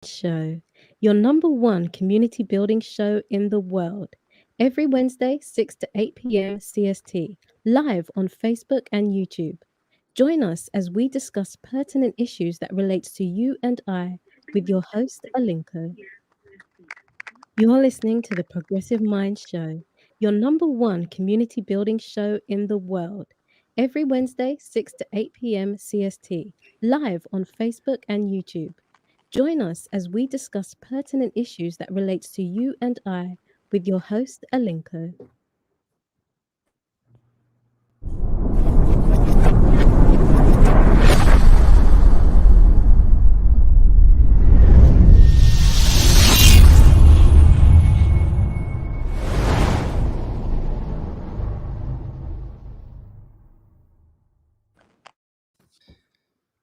Show, your number one community building show in the world. Every Wednesday, 6 to 8 p.m. CST, live on Facebook and YouTube. Join us as we discuss pertinent issues that relates to you and I with your host, Alinko. You're listening to the Progressive Mind Show, your number one community building show in the world. Every Wednesday, 6 to 8 p.m. CST, live on Facebook and YouTube. Join us as we discuss pertinent issues that relates to you and I with your host, Alinko.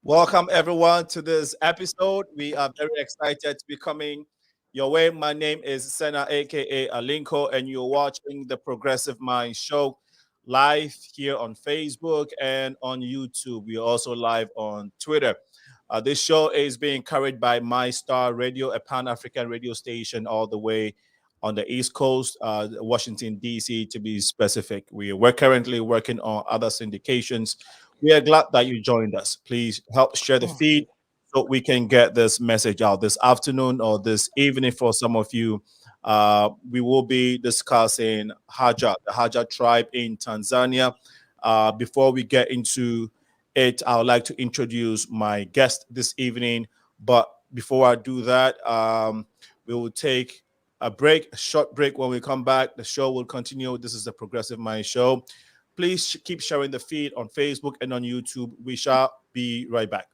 Welcome everyone to this episode. We are very excited to be coming your way. My name is Senna, aka Alinko, and you're watching the Progressive Mind Show live here on Facebook and on YouTube. We are also live on Twitter. This show is being carried by My Star Radio, a Pan-African radio station all the way on the East Coast, Washington, D.C. to be specific. We're currently working on other syndications. We are glad that you joined us. Please help share the feed so we can get this message out this afternoon or this evening for some of you. We will be discussing the Hadza tribe in Tanzania. Before we get into it, I would like to introduce my guest this evening. But before I do that, we will take a short break. When we come back, the show will continue. This is the Progressive Mind Show. Please keep sharing the feed on Facebook and on YouTube. We shall be right back.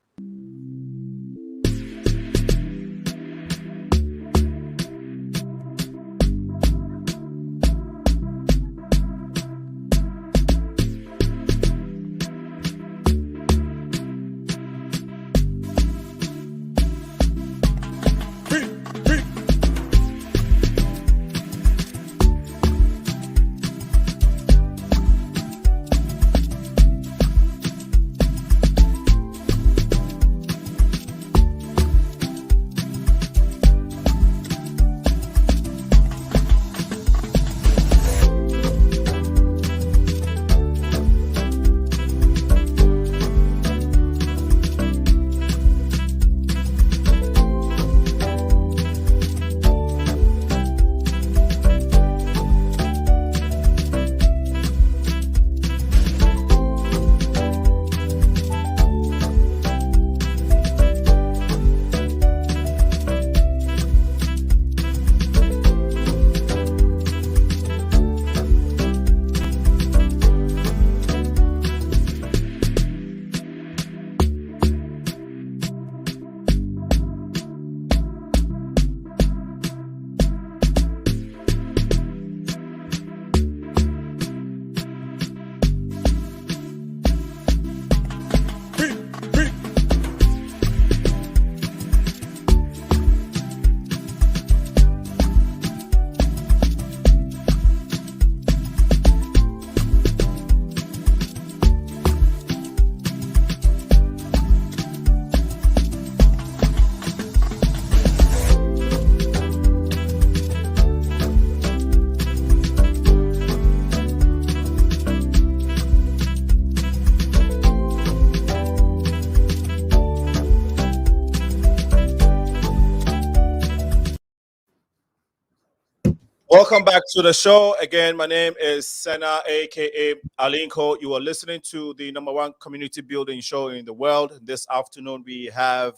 Welcome back to the show. Again, my name is Senna, aka Alinko. You are listening to the number one community building show in the world. This afternoon, we have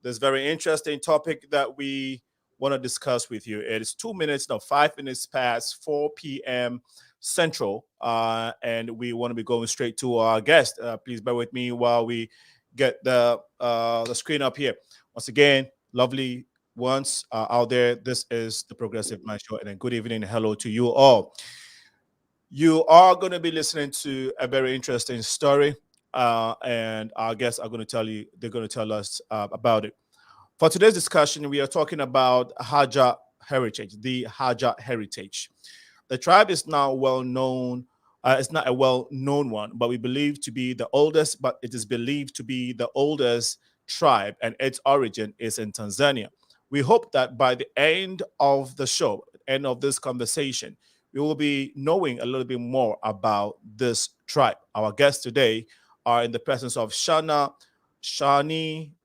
this very interesting topic that we want to discuss with you. It is 5 minutes past 4 p.m. Central, and we want to be going straight to our guest. Please bear with me while we get the screen up here. Once again, lovely ones out there. This is the Progressive Mind Show, and a good evening. Hello to you all. You are going to be listening to a very interesting story, and our guests are going to tell you. They're going to tell us about it. For today's discussion, we are talking about Hadza Heritage, the Hadza Heritage. The tribe is now well known. It's not a well-known one, but we believe to be the oldest. But it is believed to be the oldest tribe, and its origin is in Tanzania. We hope that by the end of the show, end of this conversation, we will be knowing a little bit more about this tribe. Our guests today are in the presence of SHANI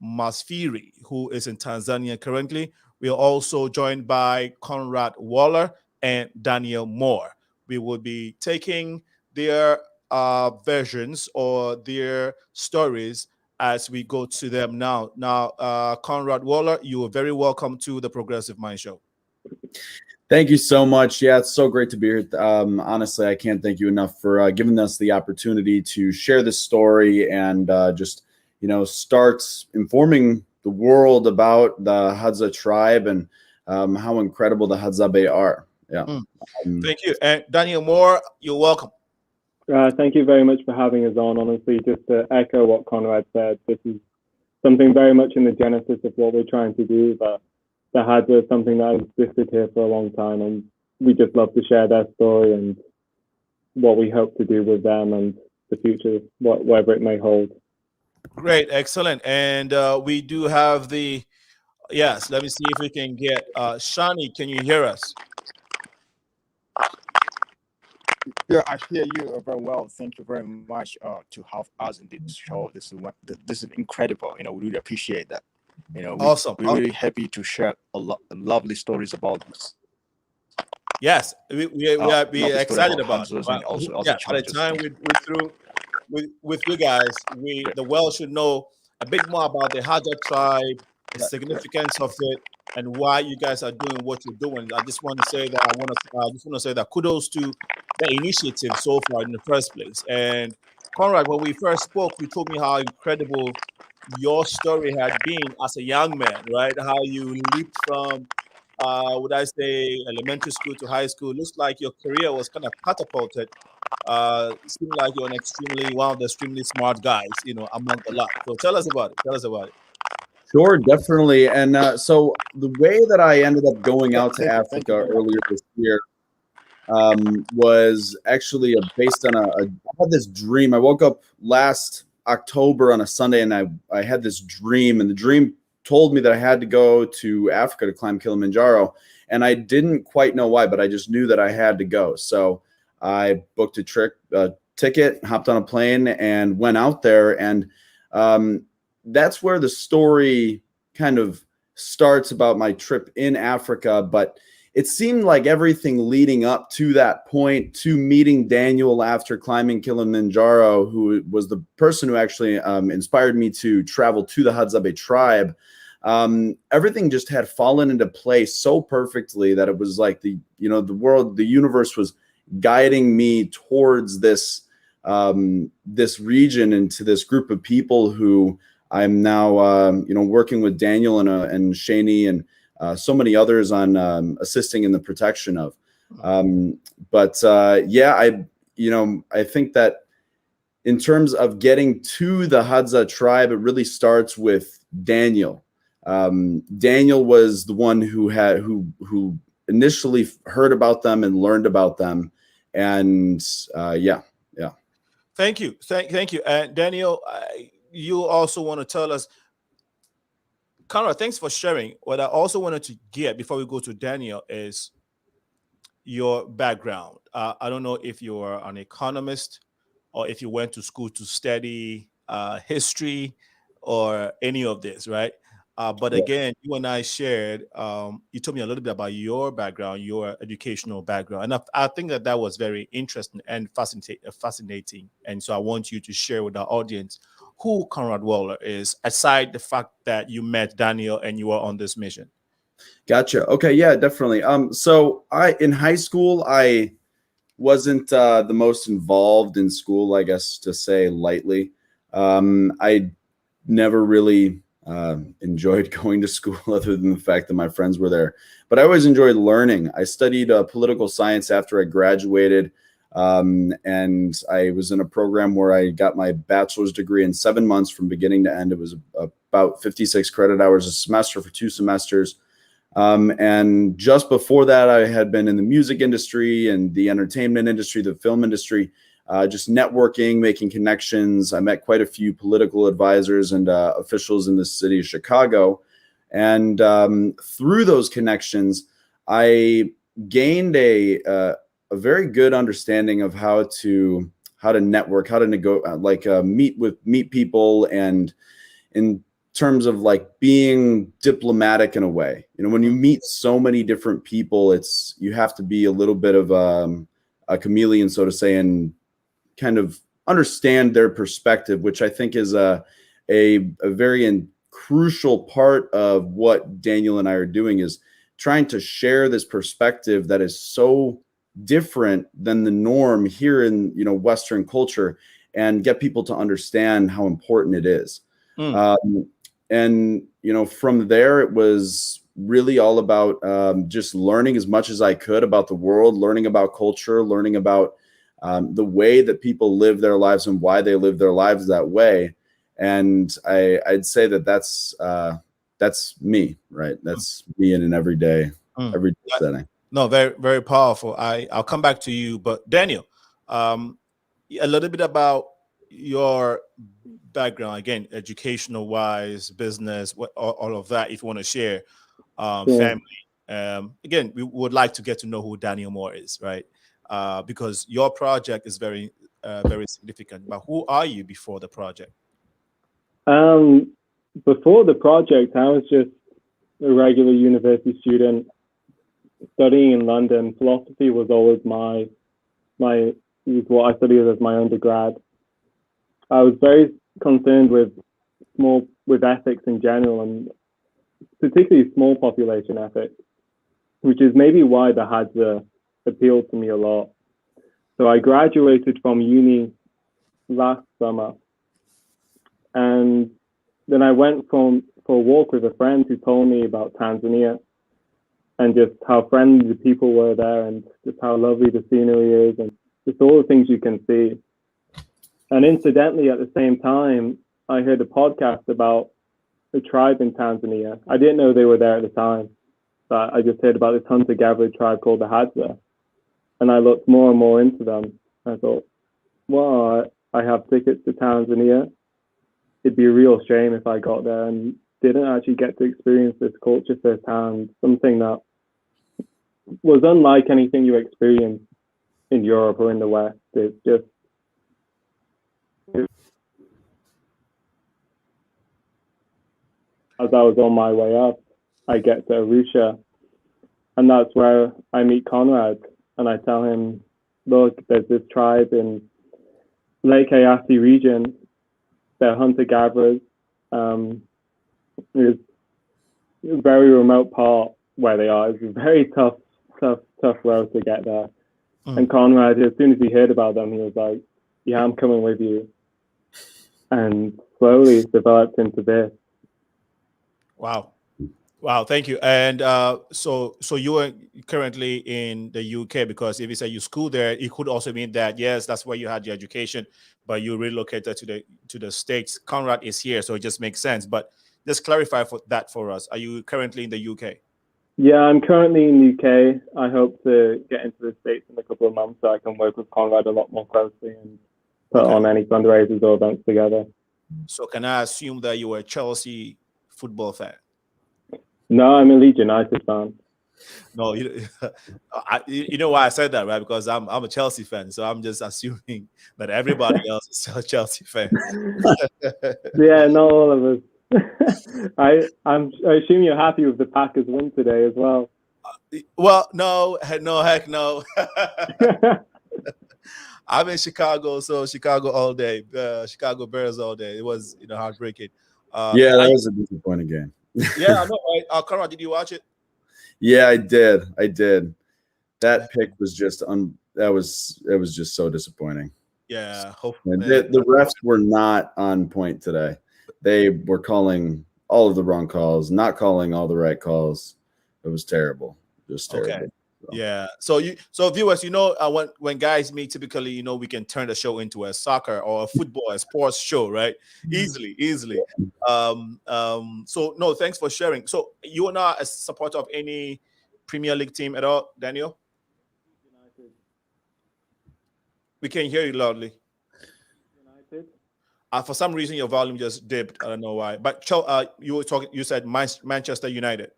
MSAFIRI, who is in Tanzania currently. We are also joined by KONRAD Waller and Daniel Moore. We will be taking their versions or their stories as we go to them now. Now, KONRAD Waller, you are very welcome to the Progressive Mind Show. Thank you so much. Yeah, it's so great to be here. Honestly, I can't thank you enough for giving us the opportunity to share this story and just, start informing the world about the Hadza tribe and how incredible the Hadzabe are. Yeah. Thank you. And Daniel Moore, you're welcome. Thank you very much for having us on. Honestly, just to echo what KONRAD said, this is something very much in the genesis of what we're trying to do. But the Hadza is something that has existed here for a long time, and we just love to share their story and what we hope to do with them and the future, whatever it may hold. Great, excellent. And we do have yes, let me see if we can get SHANI. Can you hear us? Yeah, I hear you very well. Thank you very much to have us in this show. This is incredible. We really appreciate that. Awesome. We're really happy to share a lot of lovely stories about this. Yes, we are excited about it. By the time we're through with you guys, the world should know a bit more about the Hadza tribe, the significance of it, and why you guys are doing what you're doing. I just want to say that kudos to the initiative so far in the first place. And KONRAD, when we first spoke, you told me how incredible your story had been as a young man, right? How you leaped from, would I say, elementary school to high school. Looks like your career was kind of catapulted. It seemed like you're one of the extremely smart guys, among the lot. So tell us about it. Sure, definitely. And so the way that I ended up going out to Africa earlier this year was actually based on I had this dream. I woke up last October on a Sunday, and I had this dream, and the dream told me that I had to go to Africa to climb Kilimanjaro, and I didn't quite know why, but I just knew that I had to go. So I booked a ticket, hopped on a plane, and went out there, and that's where the story kind of starts about my trip in Africa. But it seemed like everything leading up to that point, to meeting Daniel after climbing Kilimanjaro, who was the person who actually inspired me to travel to the Hadzabe tribe, everything just had fallen into place so perfectly that it was like the universe was guiding me towards this region and to this group of people who I'm now working with Daniel and SHANI and so many others on assisting in the protection of. I think that in terms of getting to the Hadza tribe, it really starts with Daniel. Daniel was the one who initially heard about them and learned about them, and Thank you. Thank you. And Daniel, you also want to tell us, KONRAD, thanks for sharing. What I also wanted to get before we go to Daniel is your background. I don't know if you're an economist or if you went to school to study history or any of this, right? But again, you and I shared, you told me a little bit about your background, your educational background. And I think that was very interesting and fascinating. And so I want you to share with our audience who KONRAD Waller is, aside the fact that you met Daniel and you were on this mission. Gotcha. Okay. Yeah, definitely. So in high school, I wasn't the most involved in school, I guess, to say lightly. I never really enjoyed going to school other than the fact that my friends were there, but I always enjoyed learning. I studied political science after I graduated, and I was in a program where I got my bachelor's degree in 7 months from beginning to end. It was about 56 credit hours a semester for 2 semesters. And just before that, I had been in the music industry and the entertainment industry, the film industry, just networking, making connections. I met quite a few political advisors and officials in the city of Chicago. And through those connections, I gained a very good understanding of how to network, how to meet people, and in terms of like being diplomatic in a way. You know, when you meet so many different people, you have to be a little bit of a chameleon, so to say, and kind of understand their perspective, which I think is a very crucial part of what Daniel and I are doing, is trying to share this perspective that is so different than the norm here in, you know, Western culture, and get people to understand how important it is. And, you know, from there, it was really all about just learning as much as I could about the world, learning about culture, learning about the way that people live their lives and why they live their lives that way. And I'd say that that's me, right? That's me in an everyday setting. No, very, very powerful. I'll come back to you, but Daniel, a little bit about your background, again, educational wise, business, all of that, if you want to share. Family. Again, we would like to get to know who Daniel Moore is, right? Because your project is very, very significant. But who are you before the project? Before the project, I was just a regular university student studying in London. Philosophy was always what I studied as my undergrad. I was very concerned with ethics in general, and particularly small population ethics, which is maybe why the Hadza appealed to me a lot. So I graduated from uni last summer, and then I went for a walk with a friend who told me about Tanzania and just how friendly the people were there, and just how lovely the scenery is, and just all the things you can see. And incidentally, at the same time, I heard a podcast about a tribe in Tanzania. I didn't know they were there at the time, but I just heard about this hunter-gatherer tribe called the Hadza. And I looked more and more into them. I thought, well, I have tickets to Tanzania. It'd be a real shame if I got there and didn't actually get to experience this culture firsthand, something that was unlike anything you experience in Europe or in the West. It's just, as I was on my way up, I get to Arusha, and that's where I meet KONRAD, and I tell him, look, there's this tribe in Lake Eyasi region. They're hunter-gatherers. It's a very remote part where they are. It's a very tough road to get there. And KONRAD, as soon as he heard about them, he was like, yeah, I'm coming with you. And slowly it's developed into this. Wow, thank you. And so you are currently in the UK, because if you say you school there, it could also mean that, yes, that's where you had your education, but you relocated to the States. KONRAD is here, so it just makes sense. But just clarify that for us. Are you currently in the UK? Yeah, I'm currently in the UK. I hope to get into the States in a couple of months so I can work with KONRAD a lot more closely and put on any fundraisers or events together. So can I assume that you were a Chelsea football fan? No, I'm a Leeds United fan. No, you know why I said that, right? Because I'm a Chelsea fan, so I'm just assuming that everybody else is a Chelsea fan. Yeah, not all of us. I assume you're happy with the Packers win today as well. Well, no, heck no. I'm in Chicago, so Chicago all day. Chicago Bears all day. It was heartbreaking. Yeah, that was a disappointing game. Yeah, I know. Right? Conrad, did you watch it? Yeah, I did. That pick was just it was just so disappointing. Yeah, the refs were not on point today. They were calling all of the wrong calls, not calling all the right calls. It was terrible, just terrible. Okay. Yeah. So viewers, when guys meet, typically, we can turn the show into a soccer or a football, a sports show, right? Easily. So no, thanks for sharing. So you are not a supporter of any Premier League team at all, Daniel? United. We can hear you loudly. United. For some reason, your volume just dipped. I don't know why. But you were talking. You said Manchester United.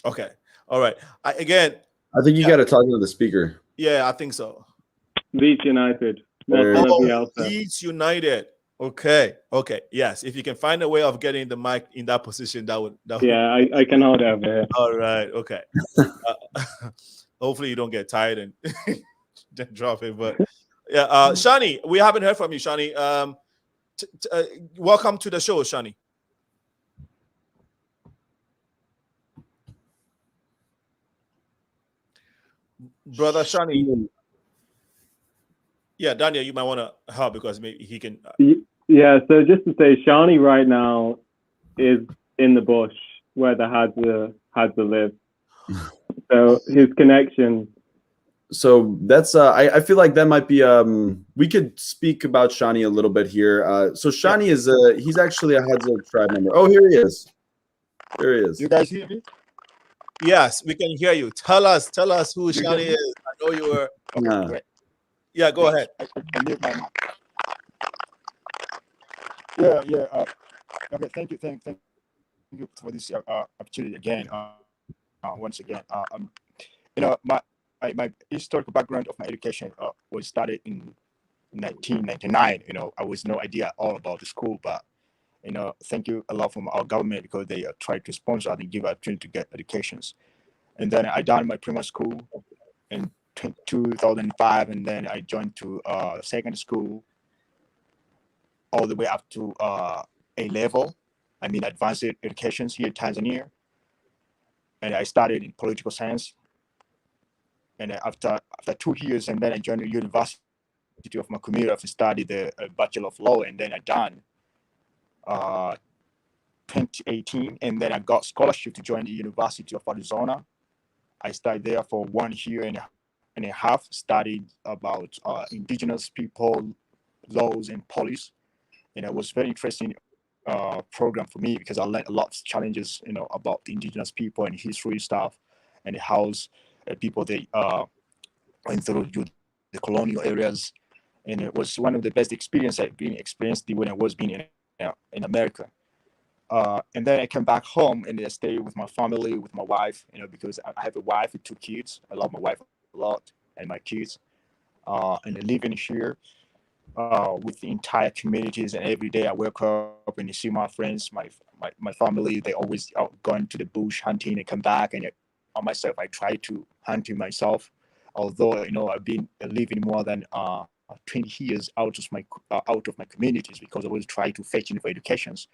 Okay. All right. Again. I think you got to talk to the speaker. Yeah, I think so. Leeds United. Leeds United. Okay. Okay. Yes. If you can find a way of getting the mic in that position, that would. Yeah, I can hold it over here. All right. Okay. Hopefully you don't get tired and then drop it. But yeah, Shani, we haven't heard from you, Shani. Welcome to the show, Shani. Brother Shani. Yeah, Daniel, you might want to help because maybe he can. Yeah, so just to say, Shani right now is in the bush where the Hadza live. So his connection. So that's I feel like that might be we could speak about Shani a little bit here. So Shani is he's actually a Hadza tribe member. Oh, here he is. Here he is. You guys hear me? Yes, we can hear you. Tell us who Shani is. I know you were. Okay, great. Yeah, go ahead. I mute my mic. Yeah. Okay, thank you for this opportunity again. Once again, you know, my historical background of my education was started in 1999. You know, I was no idea all about the school, but you know, thank you a lot from our government because they tried to sponsor and give opportunity to get educations. And then I done my primary school in 2005, and then I joined to secondary school all the way up to A level. I mean, advanced education here in Tanzania. And I studied in political science. And after 2 years, and then I joined the University of my community to study the Bachelor of Law, and then I done 2018, and then I got scholarship to join the University of Arizona. I studied there for 1 year and a half, studied about indigenous people, laws, and police. And it was very interesting program for me because I learned a lot of challenges, you know, about the indigenous people and history stuff, and how people they went through the colonial areas. And it was one of the best experiences I've been experienced when I was being in America. And then I came back home and I stayed with my family, with my wife, you know, because I have a wife with 2 kids. I love my wife a lot and my kids. And I live in here with the entire communities. And every day I wake up and you see my friends, my family. They always out going to the bush hunting and come back. And on myself, I try to hunt myself. Although you know I've been living more than 20 years out of my communities because I always try to fetch in for educations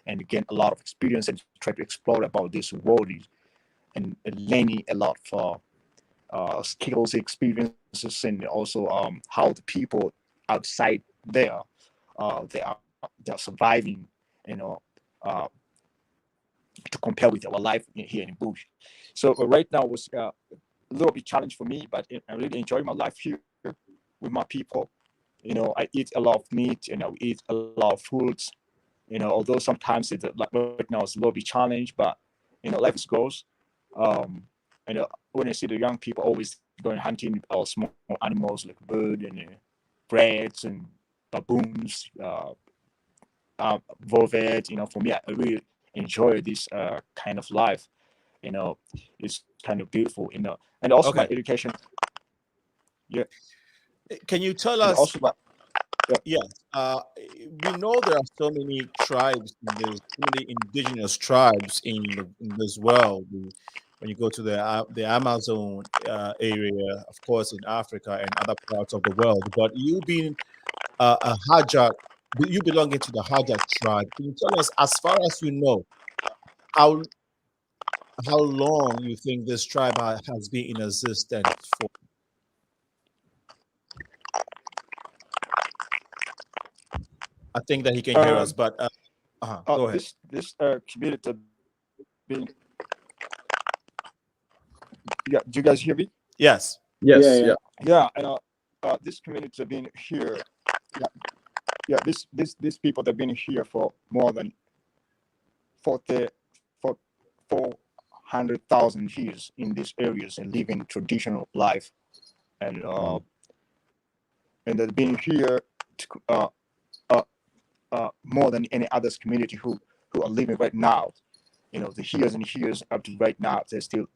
and gain a lot of experience and try to explore about this world and learning a lot for skills, experiences, and also how the people outside there they're surviving, you know, to compare with our life here in the bush. So right now was a little bit challenge for me, but I really enjoy my life here with my people. You know, I eat a lot of meat and I eat a lot of fruits. You know, although sometimes it's like right now it's a little bit challenge, but you know, life goes. You know, when I see the young people always going hunting small animals like bird and birds and baboons, volvet. You know, for me, I really enjoy this kind of life. You know, it's kind of beautiful. You know, and also my education. Yeah. Can you tell us? Also, yes, we know there are so many tribes, there's so many indigenous tribes in this world. When you go to the Amazon area, of course, in Africa and other parts of the world. But you being a Hadza, you belonging to the Hadza tribe. Can you tell us, as far as you know, how long you think this tribe has been in existence for? I think that he can hear us, but go ahead. This community being. Yeah, do you guys hear me? Yes. Yes. Yeah, and this community have been here. Yeah. These people have been here for more than 400,000 years in these areas and living traditional life, and they've been here more than any other community who are living right now. The years and years up to right now, they still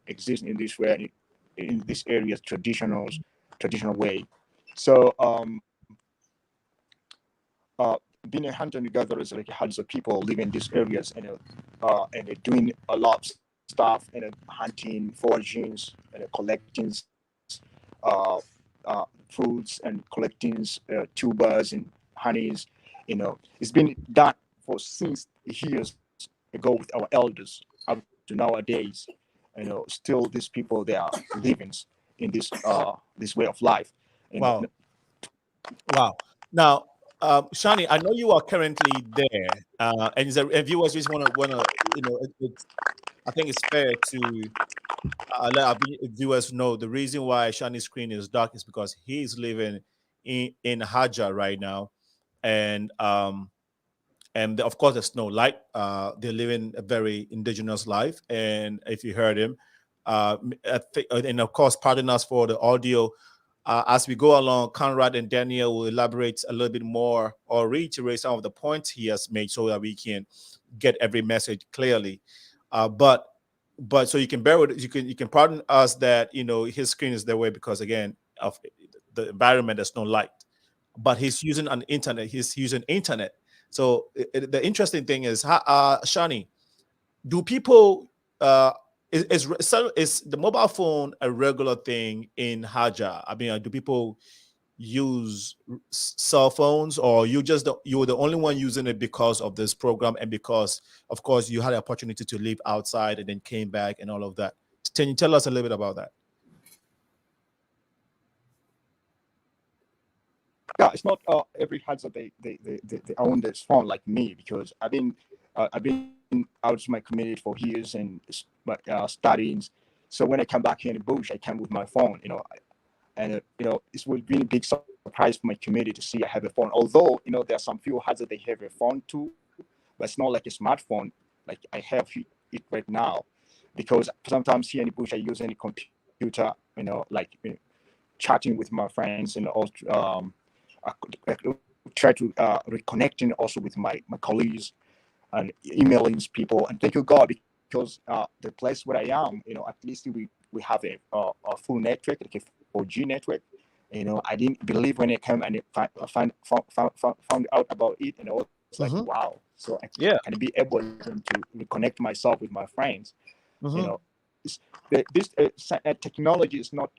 exist in this way, in this area, traditional way. So being a hunter and gatherers, like hundreds of people living in these areas, and they're doing a lot of stuff, hunting, foraging, and collecting fruits, and collecting tubers and honeys. It's been done for since years ago with our elders up to nowadays. Still these people, they are living in this way of life. Wow. Now, Shani, I know you are currently there, and viewers just want to, I think it's fair to let our viewers know the reason why Shani's screen is dark is because he's living in Hadza right now, and of course there's no light. They're living a very indigenous life, and if you heard him, and of course, pardon us for the audio. As we go along, Konrad and Daniel will elaborate a little bit more or reiterate some of the points he has made so that we can get every message clearly. But so you can bear with it, you can pardon us that his screen is that way because again of the environment, there's no light. But he's using an internet. He's using internet. So the interesting thing is, Shani, do people is the mobile phone a regular thing in Hadza? I mean, do people use cell phones, or you were the only one using it because of this program and because, of course, you had the opportunity to live outside and then came back and all of that? Can you tell us a little bit about that? Yeah, it's not every Hadza they own this phone like me, because I've been out of my community for years and studying. So when I come back here in the bush, I come with my phone, and it will be a big surprise for my community to see I have a phone. Although there are some few Hadza they have a phone too, but it's not like a smartphone like I have it right now, because sometimes here in the bush I use any computer, chatting with my friends, and also I try to reconnecting also with my colleagues and emailing people. And thank you God, because the place where I am, at least we have a full network, like a 4G network. I didn't believe when I came and found out about it, it's like wow. So I can be able to reconnect myself with my friends. This technology is not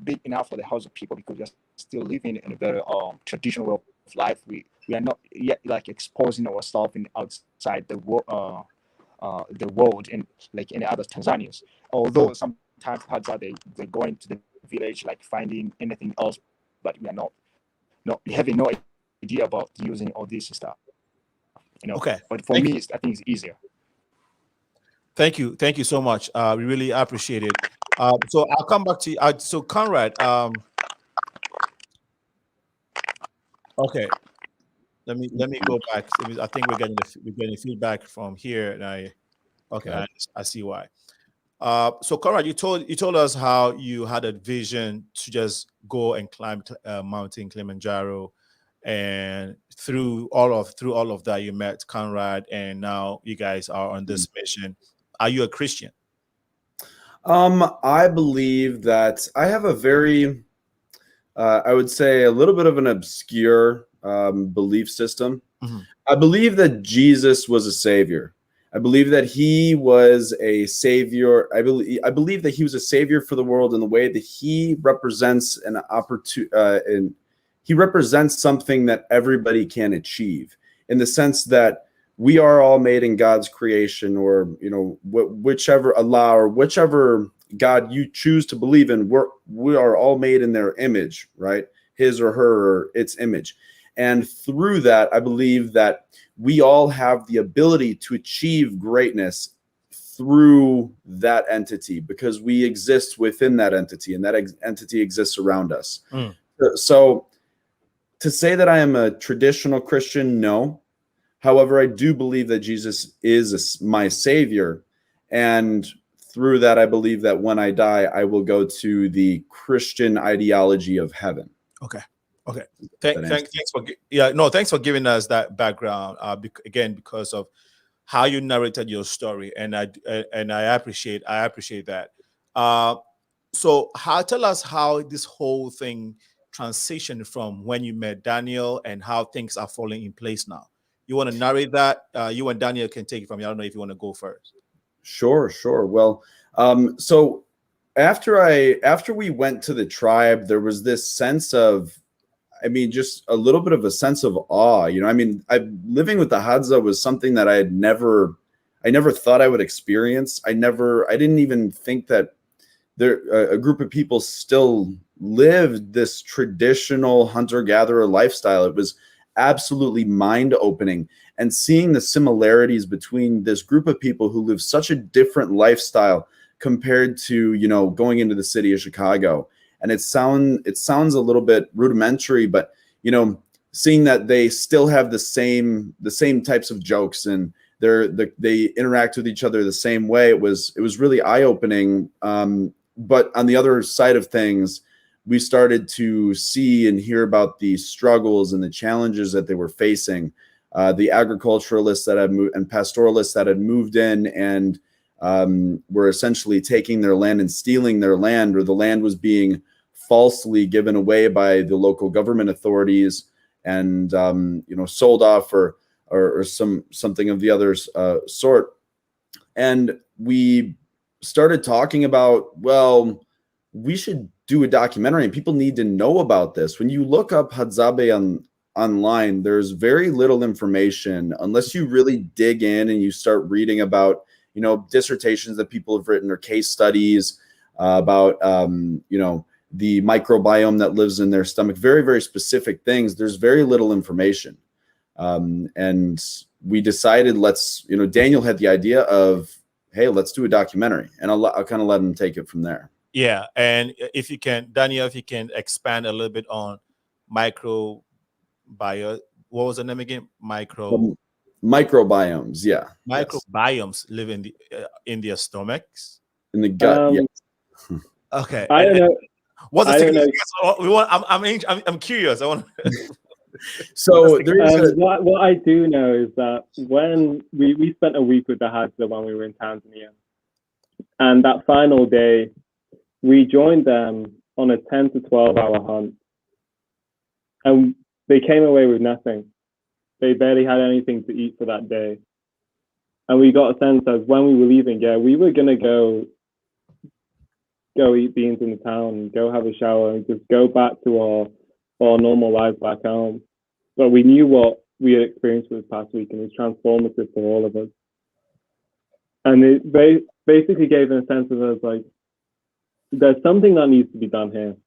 big enough for the Hadza people, because we're still living in a very traditional way of life. We are not yet exposing ourselves outside the world, and like any other Tanzanians. Although sometimes Hadza they go into the village finding anything else, but we are not having no idea about using all this stuff. Okay. But for me, I think it's easier. Thank you so much. We really appreciate it. So I'll come back to you. So Konrad, okay, let me go back. I think we're getting feedback from here, and I see why. So Konrad, you told us how you had a vision to just go and climb Mountain Kilimanjaro, and through all of that you met Konrad, and now you guys are on this mission. Are you a Christian? I believe that I have a very, I would say, a little bit of an obscure belief system. I believe that Jesus was a savior. I believe that he was a savior. I believe that he was a savior for the world in the way that he represents an opportunity, and he represents something that everybody can achieve, in the sense that we are all made in God's creation, or whichever Allah or whichever God you choose to believe in, we are all made in their image, right? His or her or its image. And through that, I believe that we all have the ability to achieve greatness through that entity, because we exist within that entity, and that entity exists around us. So to say that I am a traditional Christian, no. However, I do believe that Jesus is my savior. And through that, I believe that when I die, I will go to the Christian ideology of heaven. Okay. Okay. Thanks for giving us that background. Again, because of how you narrated your story, and I appreciate that. So tell us how this whole thing transitioned from when you met Daniel and how things are falling in place now. You want to narrate that? You and Daniel can take it from you. I don't know if you want to go first. Sure. Well, so after we went to the tribe, there was this sense of, just a little bit of a sense of awe. Living with the Hadza was something that I never thought I would experience. I didn't even think that a group of people still lived this traditional hunter-gatherer lifestyle. It was absolutely mind-opening, and seeing the similarities between this group of people who live such a different lifestyle compared to, going into the city of Chicago. And it sounds a little bit rudimentary, but seeing that they still have the same types of jokes, and they interact with each other the same way. It was really eye-opening. But on the other side of things, we started to see and hear about the struggles and the challenges that they were facing. The agriculturalists that had moved and pastoralists that had moved in and were essentially taking their land and stealing their land, or the land was being falsely given away by the local government authorities and sold off or something of the other sort. And we started talking about, well, we should do a documentary and people need to know about this. When you look up Hadzabe online, there's very little information unless you really dig in and you start reading about dissertations that people have written or case studies about the microbiome that lives in their stomach, very, very specific things. There's very little information. And we decided Daniel had the idea of, hey, let's do a documentary, and I'll kind of let him take it from there. Yeah. And if you can, Daniel, if you can expand a little bit on what was the name again? Microbiomes. Yeah. Microbiomes live in their stomachs. In the gut. Yes. Okay. I don't know. What's the significance? I'm curious. I want. So what I do know is that when we spent a week with the Hadza when we were in Tanzania, and that final day, we joined them on a 10 to 12 hour hunt, and they came away with nothing. They barely had anything to eat for that day, and we got a sense as when we were leaving, we were gonna go eat beans in the town, go have a shower, and just go back to our normal lives back home. But we knew what we had experienced for this past week, and it was transformative for all of us. And it basically gave a sense of us like, there's something that needs to be done here,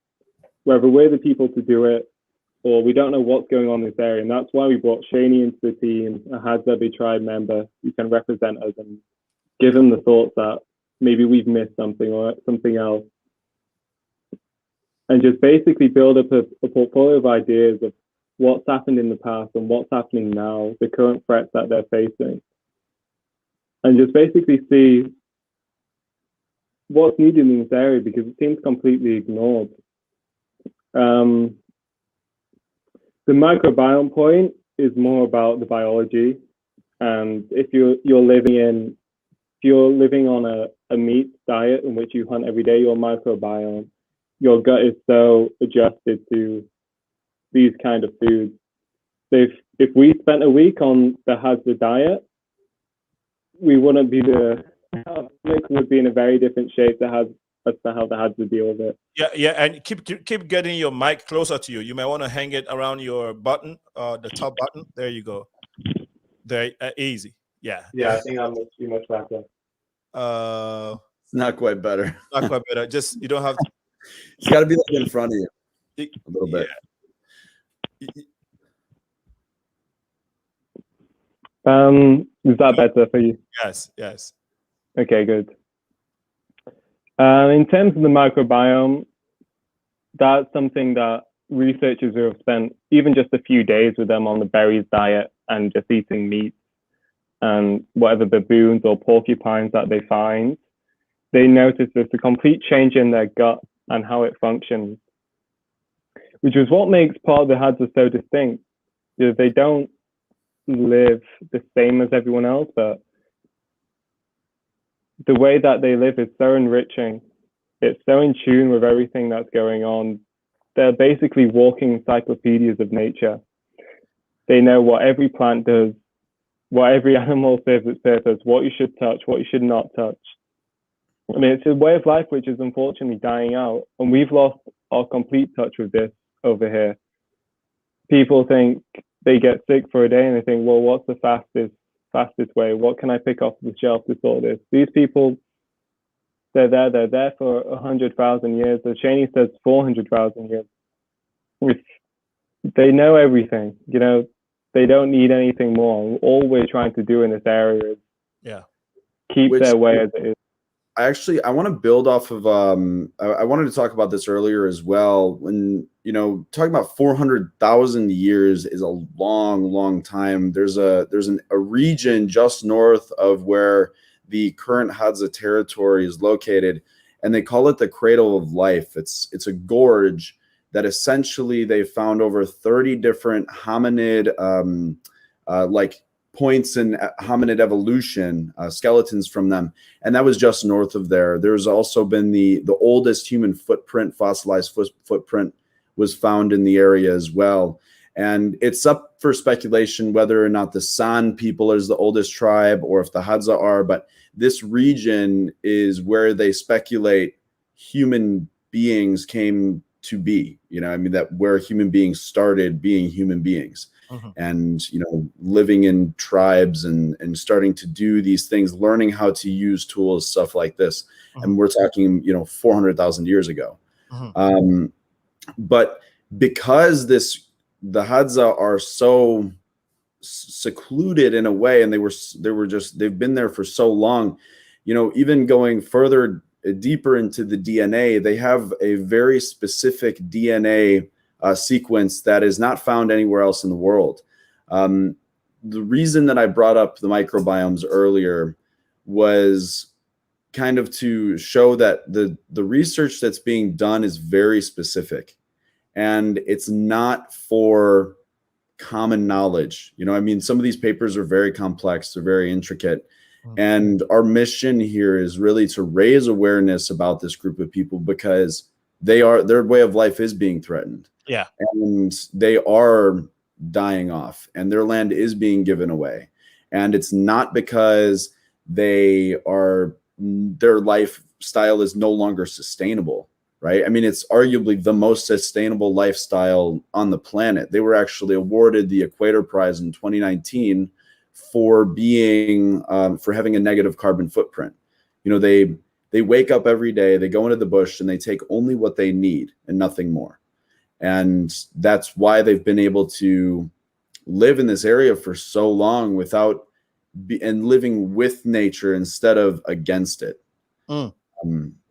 whether we're the people to do it or we don't know what's going on in this area. And that's why we brought SHANI into the team, a Hadza tribe member who can represent us and give them the thoughts that maybe we've missed something or something else. And just basically build up a portfolio of ideas of what's happened in the past and what's happening now, the current threats that they're facing. And just basically see what's needed in this area, because it seems completely ignored. The microbiome point is more about the biology. And if you're living on a meat diet in which you hunt every day, your microbiome, your gut is so adjusted to these kind of foods. If we spent a week on the Hadza diet, we wouldn't be would be in a very different shape as to how the Hadza deal with it. Yeah, and keep getting your mic closer to you. You might want to hang it around your button, the top button. There you go. There, easy. Yeah. Yeah, I think I'm too much better. It's not quite better. Not quite better. Just you don't have to. It's got to be like in front of you a little bit. Is that better for you? Yes. Okay, good. In terms of the microbiome, that's something that researchers who have spent even just a few days with them on the berries diet and just eating meat and whatever baboons or porcupines that they find, they notice there's a complete change in their gut and how it functions. which is what makes part of the Hadza so distinct. You know, they don't live the same as everyone else, but the way that they live is so enriching. It's so in tune with everything that's going on. They're basically walking encyclopedias of nature. They know what every plant does, what every animal serves its purpose, what you should touch, what you should not touch. I mean, it's a way of life which is unfortunately dying out, and we've lost our complete touch with this over here. People think they get sick for a day and they think, well, what's the fastest way? What can I pick off the shelf to sort this? These people, they're there for 100,000 years. As SHANI says, 400,000 years. They know everything, you know, they don't need anything more. All we're trying to do in this area is keep their way as it is. I want to build off of, I wanted to talk about this earlier as well. When, you know, talking about 400,000 years is a long time. There's a region just north of where the current Hadza territory is located, and they call it the cradle of life. It's a gorge that essentially they found over 30 different hominid like points in hominid evolution, skeletons from them, and that was just north of there. There's also been the oldest human footprint, fossilized footprint, was found in the area as well. And it's up for speculation whether or not the San people is the oldest tribe or if the Hadza are, but this region is where they speculate human beings came to be, you know, I mean, that where human beings started being human beings. And, you know, living in tribes and starting to do these things, learning how to use tools, stuff like this. And we're talking, you know, 400,000 years ago. But because the Hadza are so secluded in a way, and they've been there for so long, you know, even going further deeper into the DNA, they have a very specific DNA sequence that is not found anywhere else in the world. The reason that I brought up the microbiomes earlier was kind of to show that the research that's being done is very specific, and it's not for common knowledge. You know, I mean, some of these papers are very complex, they're very intricate. And our mission here is really to raise awareness about this group of people, because their way of life is being threatened. Yeah. And they are dying off, and their land is being given away. And it's not because their lifestyle is no longer sustainable, right? I mean, it's arguably the most sustainable lifestyle on the planet. They were actually awarded the Equator Prize in 2019 for being for having a negative carbon footprint. You know, they wake up every day, they go into the bush, and they take only what they need and nothing more. And that's why they've been able to live in this area for so long and living with nature instead of against it. You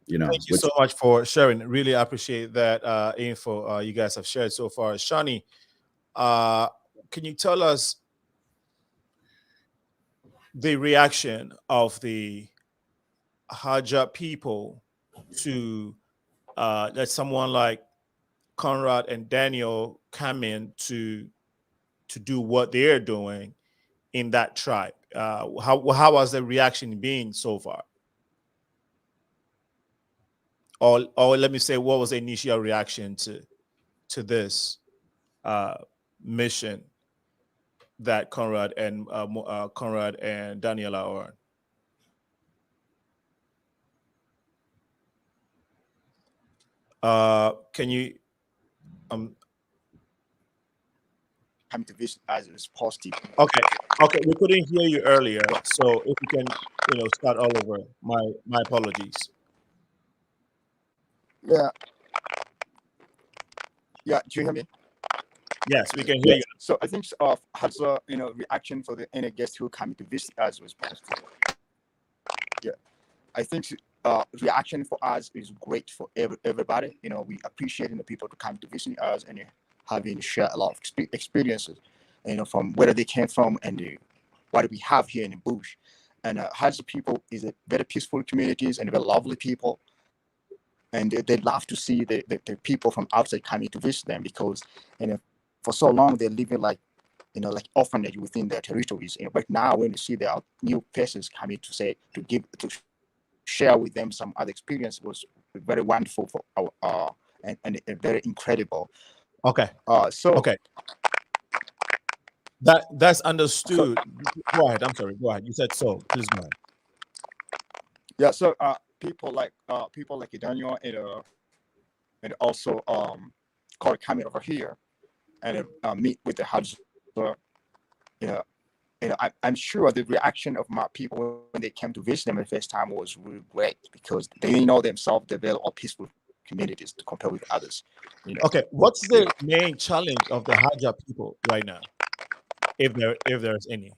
know, thank you so much for sharing. Really appreciate that info you guys have shared so far. SHANI, can you tell us the reaction of the Hadza people to that someone like KONRAD and Daniel come in to do what they're doing in that tribe? How has the reaction been so far? Or let me say, what was the initial reaction to this mission that KONRAD and Daniel are on? Can you come to visit us as positive. Okay, we couldn't hear you earlier, so if you can, you know, start all over. My apologies. Yeah, do you hear me? Yes, we can hear you. So I think Hadza, you know, reaction for any guest who come to visit us was positive. Yeah, I think reaction for us is great for everybody. You know, we appreciate the people to come to visit us and having share a lot of experiences, you know, from where they came from and what we have here in the bush. And Hadza people is a very peaceful communities and very lovely people. and they love to see the people from outside coming to visit them, because for so long they're living like like orphanage within their territories. But now when you see there are new faces coming to share with them some other experience, was very wonderful for our and very incredible. Okay. So Okay. That's understood. Go ahead. I'm sorry. Go ahead. You said so. Please go ahead. yeah, so people like Daniel and also Corey coming over here and meet with the Hadza. I'm sure the reaction of my people when they came to visit them the first time was really great, because they know themselves they're very peaceful communities to compare with others. Okay. What's the main challenge of the Hadza people right now, if there's any?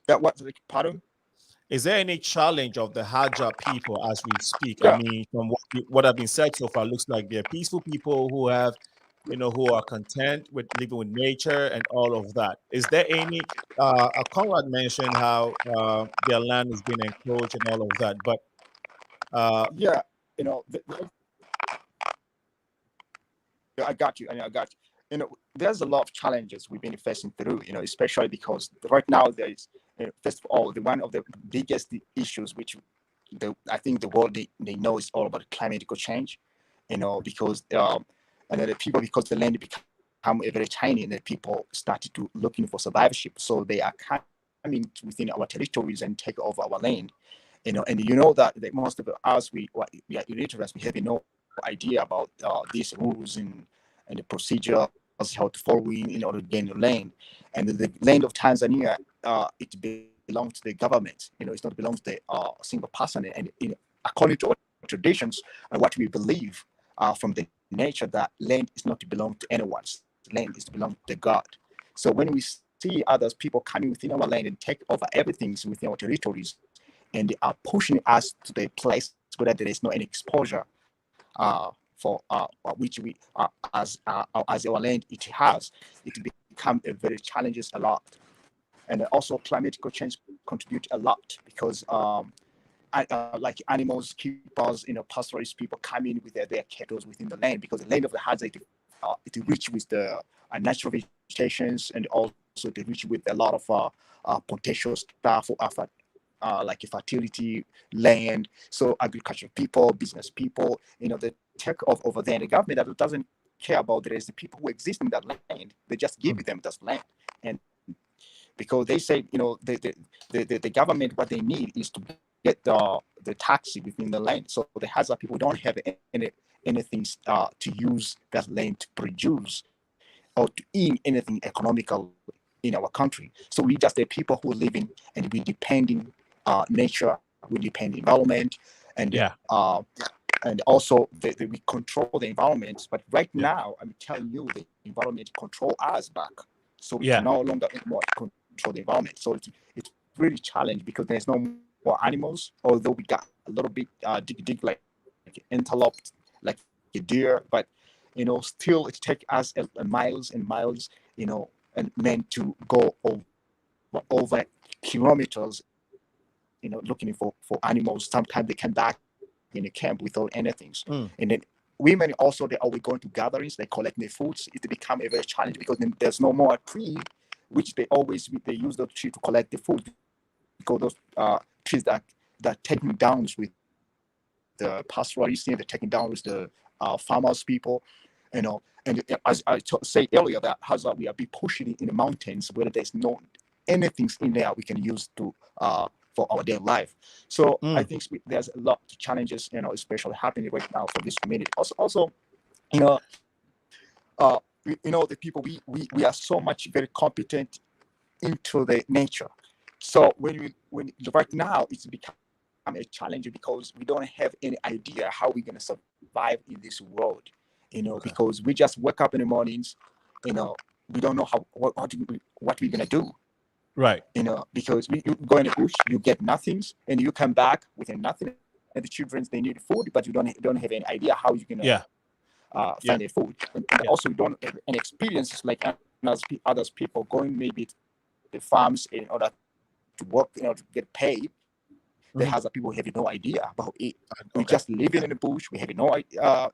That what's the pardon? Is there any challenge of the Hadza people as we speak? I Yeah, mean, from what I've been said so far, looks like they're peaceful people who have, who are content with living with nature and all of that. Is there any? Conrad mentioned how their land is being encroached and all of that, but yeah, I got you. I got you. There's a lot of challenges we've been facing through. Especially because right now there is, first of all, one of the biggest issues, which I think the world they know is all about climatic change. Because and the people, because the land become very tiny, and the people started to looking for survivorship, so they are coming within our territories and take over our land. And that most of us we are illiterate. We have no idea about these rules and the procedures how to follow in order to gain the land. And the land of Tanzania, it belongs to the government. It's not belongs to a single person. And according to our traditions and what we believe from the nature, that land is not to belong to anyone's. Land is to belong to God. So when we see others people coming within our land and take over everything within our territories, and they are pushing us to the place where there is no any exposure for which we as our land it has, it become a very challenges a lot. And also climatic change contribute a lot, because like animals, keepers, pastoralists, people come in with their cattle within the land, because the land of the Hadza it rich with the natural vegetations, and also they rich with a lot of potential stuff like fertility land. So agricultural people, business people, they take off over there. And the government that doesn't care about there is the people who exist in that land. They just give them that land, and because they say the government what they need is to get the taxi within the land. So the Hadza people don't have anything to use that land to produce or to earn anything economical in our country. So we just the people who are living, and we depending nature, we depend environment, and yeah, and also we control the environment. But right now, I'm telling you, the environment control us back, so we can no longer anymore control the environment. So it's really challenging, because there's no more animals. Although we got a little bit dig like antelope, like a deer, but still it takes us miles and miles, and meant to go over kilometers, looking for animals. Sometimes they come back in a camp without anything. And then women also, they always going to gatherings, they collect their foods. It become a very challenge, because then there's no more tree, which they use the tree to collect the food, because those trees that taken down with the pastoralists, they're taken down with the farmers people, and as I said earlier, that Hadza we are be pushing it in the mountains where there's no anything in there we can use to for our daily life. So I think there's a lot of challenges, especially happening right now for this community. Also, the people we are so much very competent into the nature. So when right now it's become a challenge, because we don't have any idea how we're gonna survive in this world. Because we just wake up in the mornings, we don't know what we're gonna do. right. Because you go in the bush, you get nothing, and you come back with nothing. And the children, they need food, but you don't have any idea how you're gonna find the food. And also, you don't have any experiences like others people going maybe to the farms in order to work, to get paid. The Hadza people have no idea about it. We Okay. just living in the bush. We have no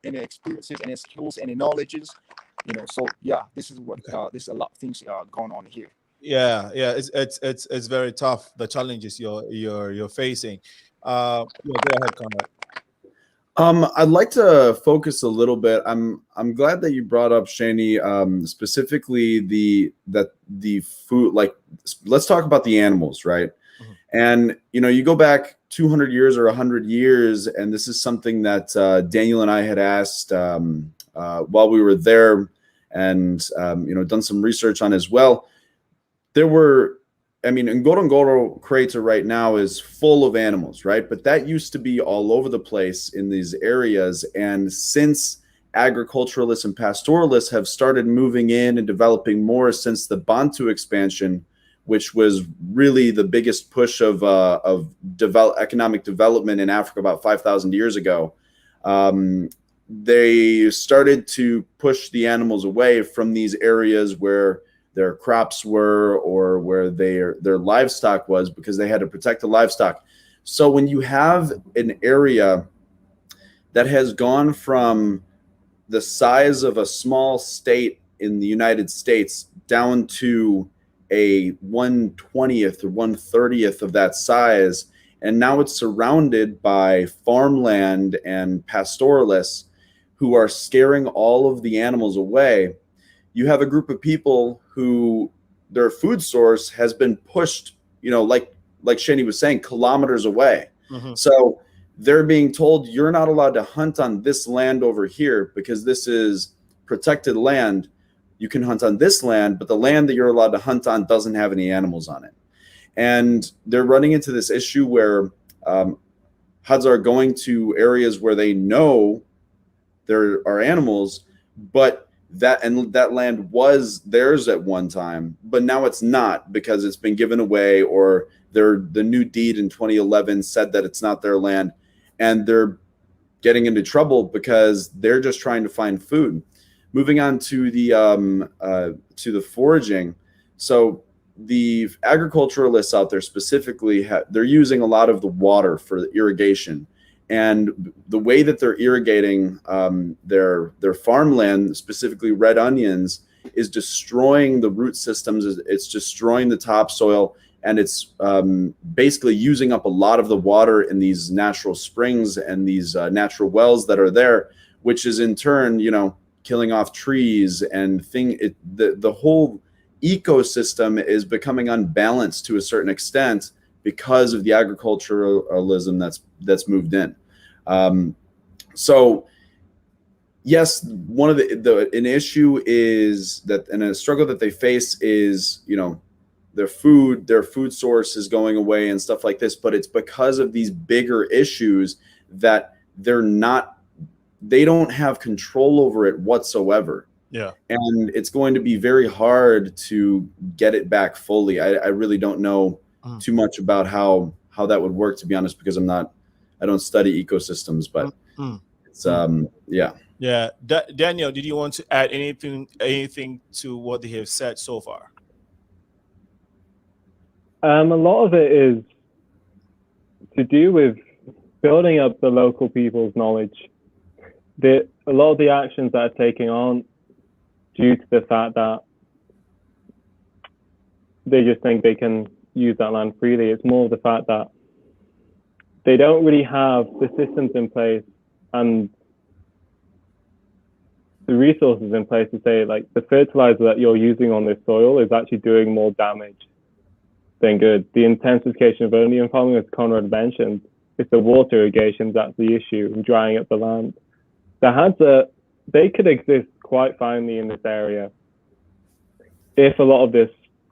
any experiences, any skills, any knowledges. So yeah, this is what there's a lot of things going on here. Yeah, it's very tough. The challenges you're facing. Yeah, go ahead, Conrad. I'd like to focus a little bit. I'm glad that you brought up Shani, specifically the food. Like, let's talk about the animals, right? And you go back 200 years or 100 years, and this is something that Daniel and I had asked while we were there, and done some research on as well. There were, Ngorongoro Crater right now is full of animals, right? But that used to be all over the place in these areas. And since agriculturalists and pastoralists have started moving in and developing more since the Bantu expansion, which was really the biggest push of economic development in Africa about 5,000 years ago, they started to push the animals away from these areas where their crops were or where their livestock was, because they had to protect the livestock. So when you have an area that has gone from the size of a small state in the United States down to a 1/20th or 1/30th of that size, and now it's surrounded by farmland and pastoralists who are scaring all of the animals away, you have a group of people who their food source has been pushed, like Shani was saying, kilometers away. So they're being told, you're not allowed to hunt on this land over here because this is protected land. You can hunt on this land, but the land that you're allowed to hunt on doesn't have any animals on it. And they're running into this issue where Hadza are going to areas where they know there are animals, but that land was theirs at one time, but now it's not because it's been given away, or the new deed in 2011 said that it's not their land, and they're getting into trouble because they're just trying to find food. Moving on to the foraging. So the agriculturalists out there specifically, they're using a lot of the water for irrigation. And the way that they're irrigating their farmland, specifically red onions, is destroying the root systems. It's destroying the topsoil, and it's basically using up a lot of the water in these natural springs and these natural wells that are there, which is in turn, killing off trees and the whole ecosystem is becoming unbalanced to a certain extent because of the agriculturalism that's moved in. So yes, one of an issue is that, and a struggle that they face is, their food source is going away and stuff like this, but it's because of these bigger issues that they don't have control over it whatsoever. Yeah. And it's going to be very hard to get it back fully. I really don't know too much about how that would work, to be honest, because I don't study ecosystems, but it's yeah. Daniel, did you want to add anything to what they have said so far? A lot of it is to do with building up the local people's knowledge. A lot of the actions that are taking on due to the fact that they just think they can use that land freely. It's more of the fact that they don't really have the systems in place and the resources in place to say, like, the fertilizer that you're using on this soil is actually doing more damage than good. The intensification of onion farming, as Konrad mentioned, it's the water irrigation that's the issue, and drying up the land. The Hadza, they could exist quite finely in this area if a lot of this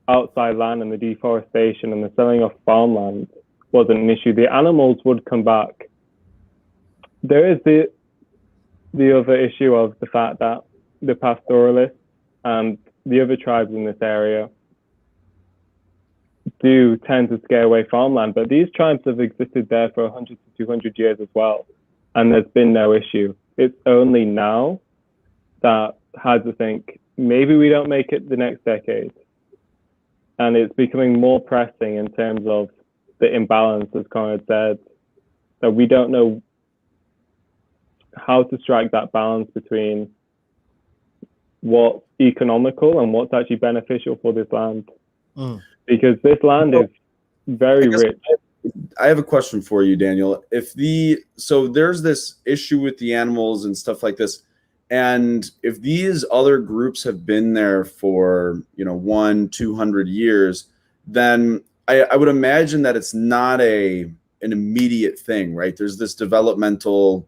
outside land and the deforestation and the selling of farmland wasn't an issue. The animals would come back. There is the other issue of the fact that the pastoralists and the other tribes in this area do tend to scare away farmland, but these tribes have existed there for 100 to 200 years as well, and there's been no issue. It's only now that Hadza think maybe we don't make it the next decade, and it's becoming more pressing in terms of the imbalance, as Konrad said, that we don't know how to strike that balance between what's economical and what's actually beneficial for this land. Because this land is very rich. I have a question for you, Daniel. So there's this issue with the animals and stuff like this, and if these other groups have been there for 100-200 years, then I would imagine that it's not an immediate thing, right? There's this developmental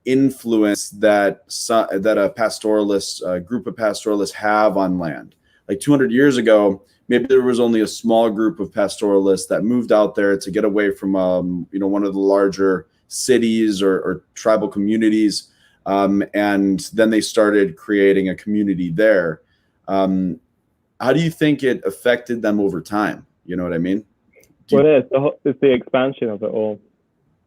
influence that a pastoralist group of pastoralists have on land. Like 200 years ago, maybe there was only a small group of pastoralists that moved out there to get away from one of the larger cities or tribal communities, and then they started creating a community there. How do you think it affected them over time? You know what I mean? It's the expansion of it all.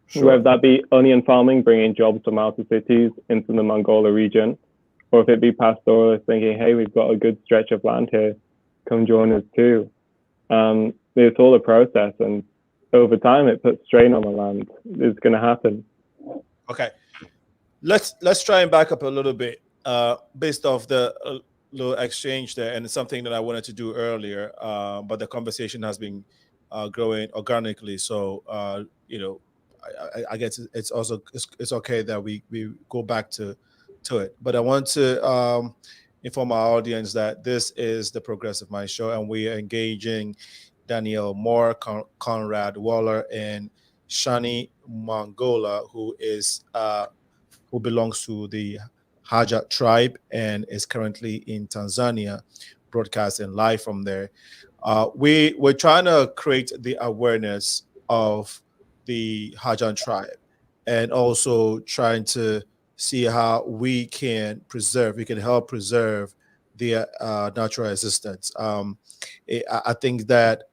Sure. Whether that be onion farming, bringing jobs from outer cities into the Mongolia region, or if it be pastoralists thinking, hey, we've got a good stretch of land here, come join us too. It's all a process, and over time it puts strain on the land. It's going to happen. Okay, let's try and back up a little bit based off the little exchange there, and it's something that I wanted to do earlier, but the conversation has been growing organically. So I guess it's also it's okay that we go back to it. But I want to inform our audience that this is the Progressive Mind Show, and we are engaging Daniel Moore, Konrad Waller, and SHANI Mongola, who belongs to the Hadza tribe and is currently in Tanzania, broadcasting live from there. We're trying to create the awareness of the Hadza tribe, and also trying to see how we can help preserve their natural existence. I think that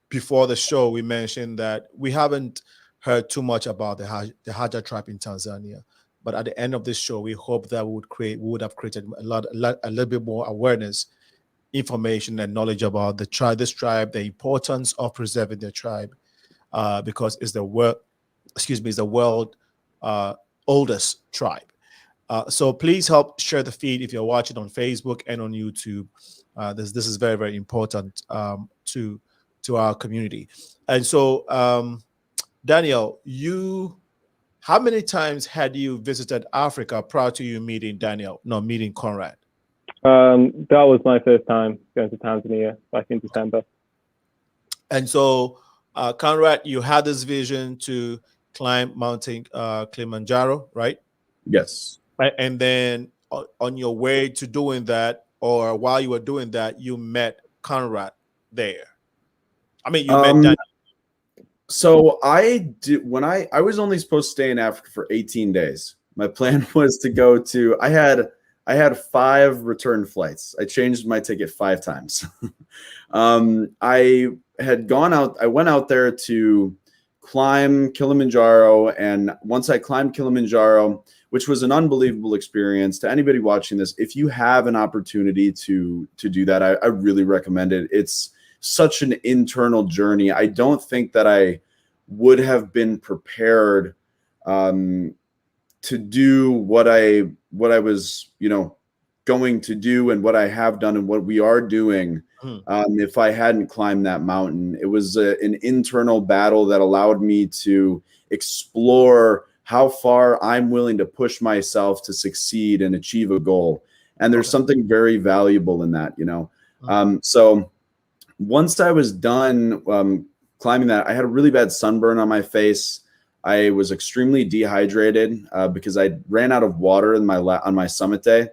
before the show we mentioned that we haven't heard too much about the Hadza tribe in Tanzania, but at the end of this show, we hope that we would have created a little bit more awareness, information, and knowledge about this tribe, the importance of preserving their tribe, because it's the world oldest tribe. So please help share the feed if you're watching on Facebook and on YouTube. This is very, very important to our community. And so, Daniel, how many times had you visited Africa prior to you meeting Konrad? That was my first time going to Tanzania back in December. And so, Konrad, you had this vision to climb Mountain Kilimanjaro, right? Yes. And then on your way to doing that, or while you were doing that, you met Konrad there. I mean, you met Daniel. So I was only supposed to stay in Africa for 18 days. My plan was to go to, I had 5 return flights. I changed my ticket 5 times. I went out there to climb Kilimanjaro. And once I climbed Kilimanjaro, which was an unbelievable experience to anybody watching this, if you have an opportunity to do that, I really recommend it. It's such an internal journey. I don't think that I would have been prepared to do what I was, going to do, and what I have done and what we are doing. If I hadn't climbed that mountain, it was an internal battle that allowed me to explore how far I'm willing to push myself to succeed and achieve a goal. And there's something very valuable in that, So once I was done climbing that, I had a really bad sunburn on my face. I was extremely dehydrated because I ran out of water on my summit day,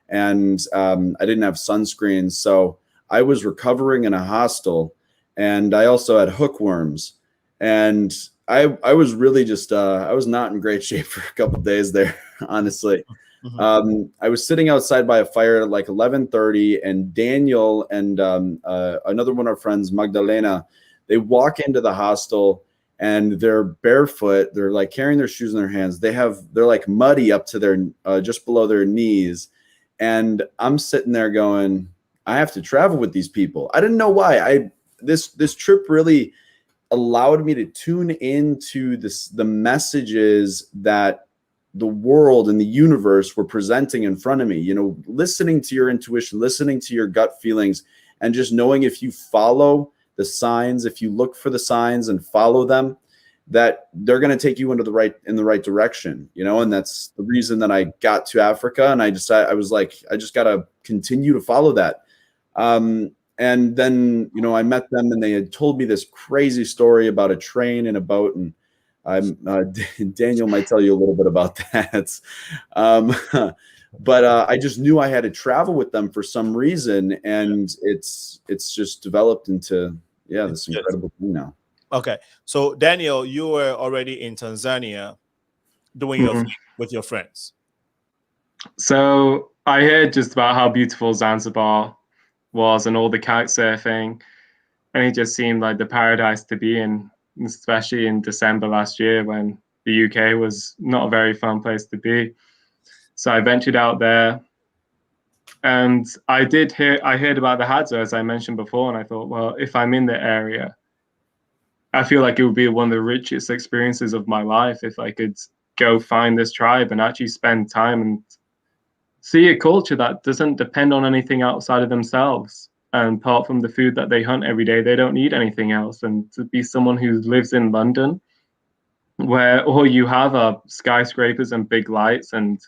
and I didn't have sunscreen. So I was recovering in a hostel, and I also had hookworms. And I was really just, I was not in great shape for a couple of days there, honestly. I was sitting outside by a fire at like 11:30, and Daniel and another one of our friends, Magdalena, they walk into the hostel and they're barefoot. They're like carrying their shoes in their hands. They're like muddy up to their, just below their knees. And I'm sitting there going, I have to travel with these people. I didn't know why. This trip really allowed me to tune into the messages that the world and the universe were presenting in front of me. You know, listening to your intuition, listening to your gut feelings, and just knowing if you follow the signs, if you look for the signs and follow them, that they're going to take you in the right direction, you know. And that's the reason that I got to Africa, and I was like, I just got to continue to follow that. And then, you know, I met them, and they had told me this crazy story about a train and a boat, and Daniel might tell you a little bit about that. But I just knew I had to travel with them for some reason, and it's just developed into this incredible thing now. Okay, so Daniel, you were already in Tanzania doing your thing with your friends. So I heard just about how beautiful Zanzibar was and all the kite surfing, and it just seemed like the paradise to be in, especially in December last year when the UK was not a very fun place to be. So I ventured out there, and I heard about the Hadza, as I mentioned before, and I thought, well, if I'm in the area, I feel like it would be one of the richest experiences of my life if I could go find this tribe and actually spend time and see a culture that doesn't depend on anything outside of themselves. And apart from the food that they hunt every day, they don't need anything else. And to be someone who lives in London, where all you have are skyscrapers and big lights and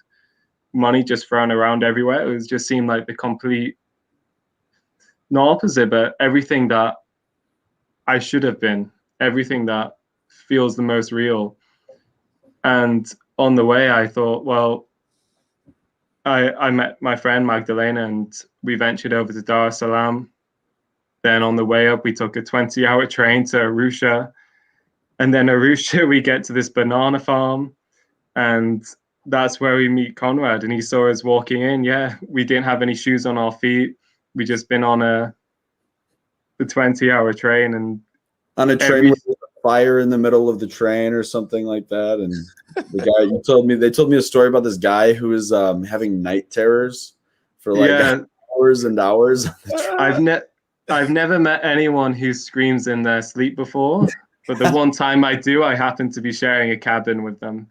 money just thrown around everywhere, it just seemed like the complete, not opposite, but everything that I should have been, everything that feels the most real. And on the way, I thought, well, I met my friend Magdalena, and we ventured over to Dar es Salaam. Then on the way up, we took a 20-hour train to Arusha. And then Arusha, we get to this banana farm, and that's where we meet Konrad. And he saw us walking in. Yeah, we didn't have any shoes on our feet. We just been on the 20-hour train, and on a train with a fire in the middle of the train or something like that. And the guy they told me a story about this guy who was having night terrors for like hours and hours. I've never met anyone who screams in their sleep before, but the one time I do, I happen to be sharing a cabin with them.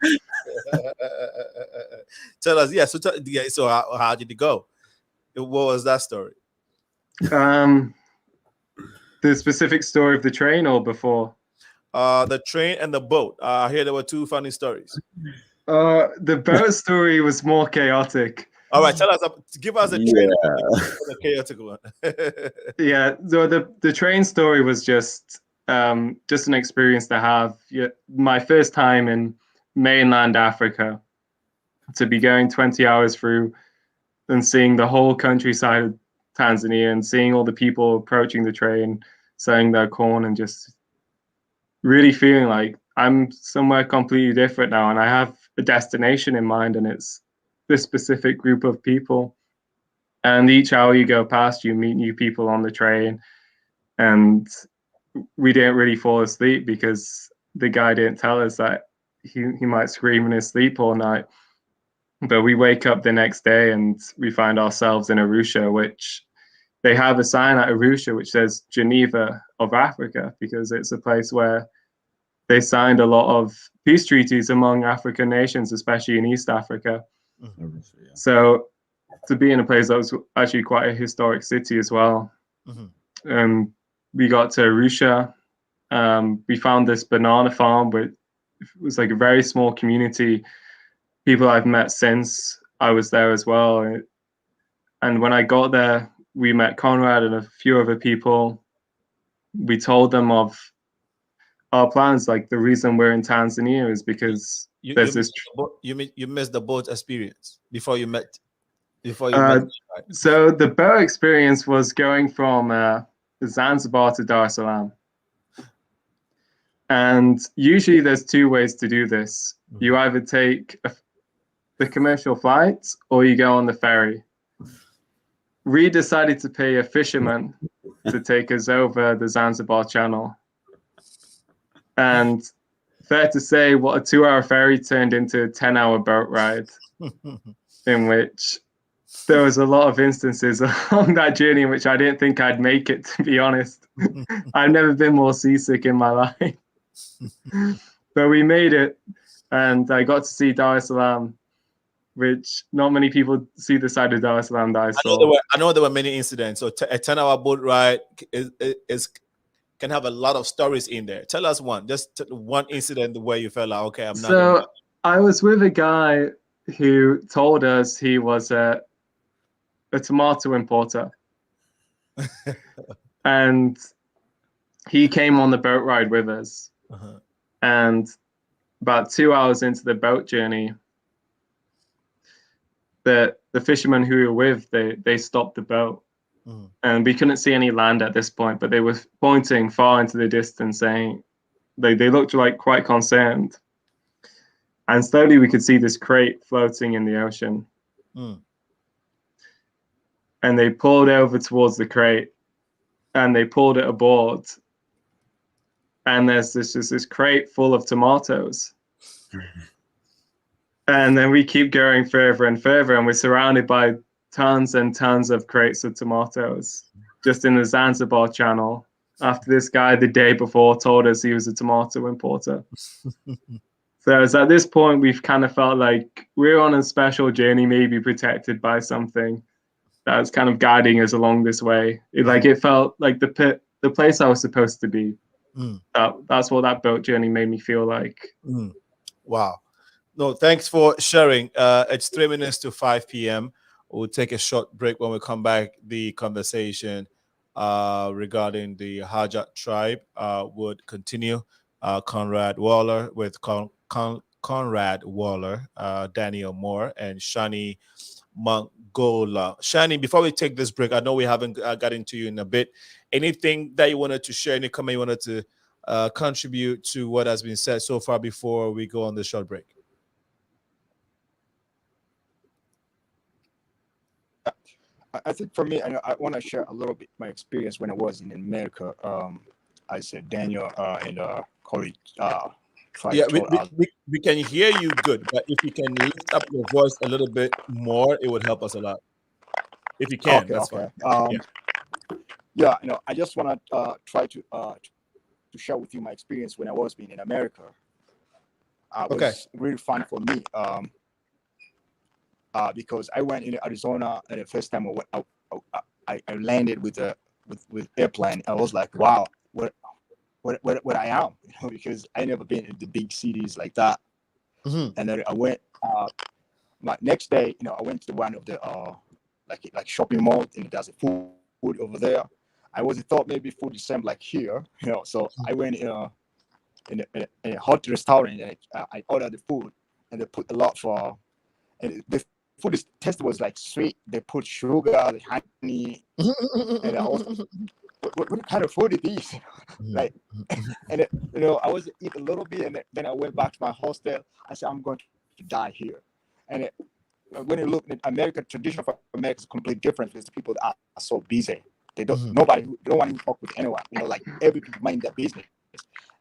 Tell us, so how did it go? What was that story? The specific story of the train or before? The train and the boat. I hear there were two funny stories. The boat story was more chaotic. All right, tell us. Give us a train the chaotic one. Yeah, so the train story was just an experience to have. My first time in mainland Africa, to be going 20 hours through and seeing the whole countryside of Tanzania and seeing all the people approaching the train, selling their corn, and just really feeling like I'm somewhere completely different now, and I have a destination in mind, and it's this specific group of people. And each hour you go past, you meet new people on the train, and we didn't really fall asleep because the guy didn't tell us that he might scream in his sleep all night. But we wake up the next day and we find ourselves in Arusha, which they have a sign at Arusha which says Geneva of Africa, because it's a place where they signed a lot of peace treaties among African nations, especially in East Africa. Mm-hmm. So to be in a place that was actually quite a historic city as well. Mm-hmm. We got to Arusha. We found this banana farm, but it was like a very small community. People I've met since I was there as well. And when I got there, we met Konrad and a few other people. We told them of our plans. Like, the reason we're in Tanzania is because you missed the boat experience before you met. So the boat experience was going from Zanzibar to Dar es Salaam. And usually there's two ways to do this. You either take the commercial flights or you go on the ferry. We decided to pay a fisherman to take us over the Zanzibar Channel. And fair to say, what a 2-hour ferry turned into a 10-hour boat ride, in which there was a lot of instances along that journey in which I didn't think I'd make it, to be honest. I've never been more seasick in my life. But we made it, and I got to see Dar es Salaam, which not many people see the side of Dar es Salaam that I saw. I know there were many incidents. So a 10-hour boat ride can have a lot of stories in there. Tell us one, just one incident where you felt like, okay, I'm not. So I was with a guy who told us he was a tomato importer. And he came on the boat ride with us. Uh-huh. And about 2 hours into the boat journey, the fishermen who we were with, they stopped the boat. Mm. And we couldn't see any land at this point, but they were pointing far into the distance, saying they looked like quite concerned. And slowly we could see this crate floating in the ocean. Mm. And they pulled over towards the crate and they pulled it aboard. And there's this crate full of tomatoes. And then we keep going further and further, and we're surrounded by tons and tons of crates of tomatoes just in the Zanzibar channel after this guy the day before told us he was a tomato importer. So it's at this point we've kind of felt like we're on a special journey, maybe protected by something that's kind of guiding us along this way. It felt like the place I was supposed to be. Mm. That's what that boat journey made me feel like. Mm. Wow. No, thanks for sharing. It's 3 minutes to 5 p.m. We'll take a short break. When we come back, the conversation regarding the Hadza tribe would continue. KONRAD Waller with KONRAD Waller, Daniel Moore, and SHANI Mangola. SHANI, before we take this break, I know we haven't got into you in a bit. Anything that you wanted to share, any comment you wanted to contribute to what has been said so far before we go on the short break? I think for me, I want to share a little bit my experience when I was in America. I said Daniel and Corey. Yeah, we can hear you good, but if you can lift up your voice a little bit more, it would help us a lot. If you can, that's fine. Yeah, I just want to try to share with you my experience when I was being in America. It was really fun for me. Because I went in Arizona and the first time I landed with airplane, I was like, wow, what I am, because I never been in the big cities like that. Mm-hmm. And then I went. My next day, I went to one of the like shopping mall, and there's a food over there. I wasn't thought maybe food is same like here, So I went in a hot restaurant and I ordered the food, and they put a lot for, and the food taste was like sweet. They put sugar, honey, and I was, what kind of food it is? Like, and I was eat a little bit, and then I went back to my hostel. I said, I'm going to die here. And when you look at America, tradition of America is completely different because the people that are so busy. They don't they don't want to talk with anyone. Like every people mind their business.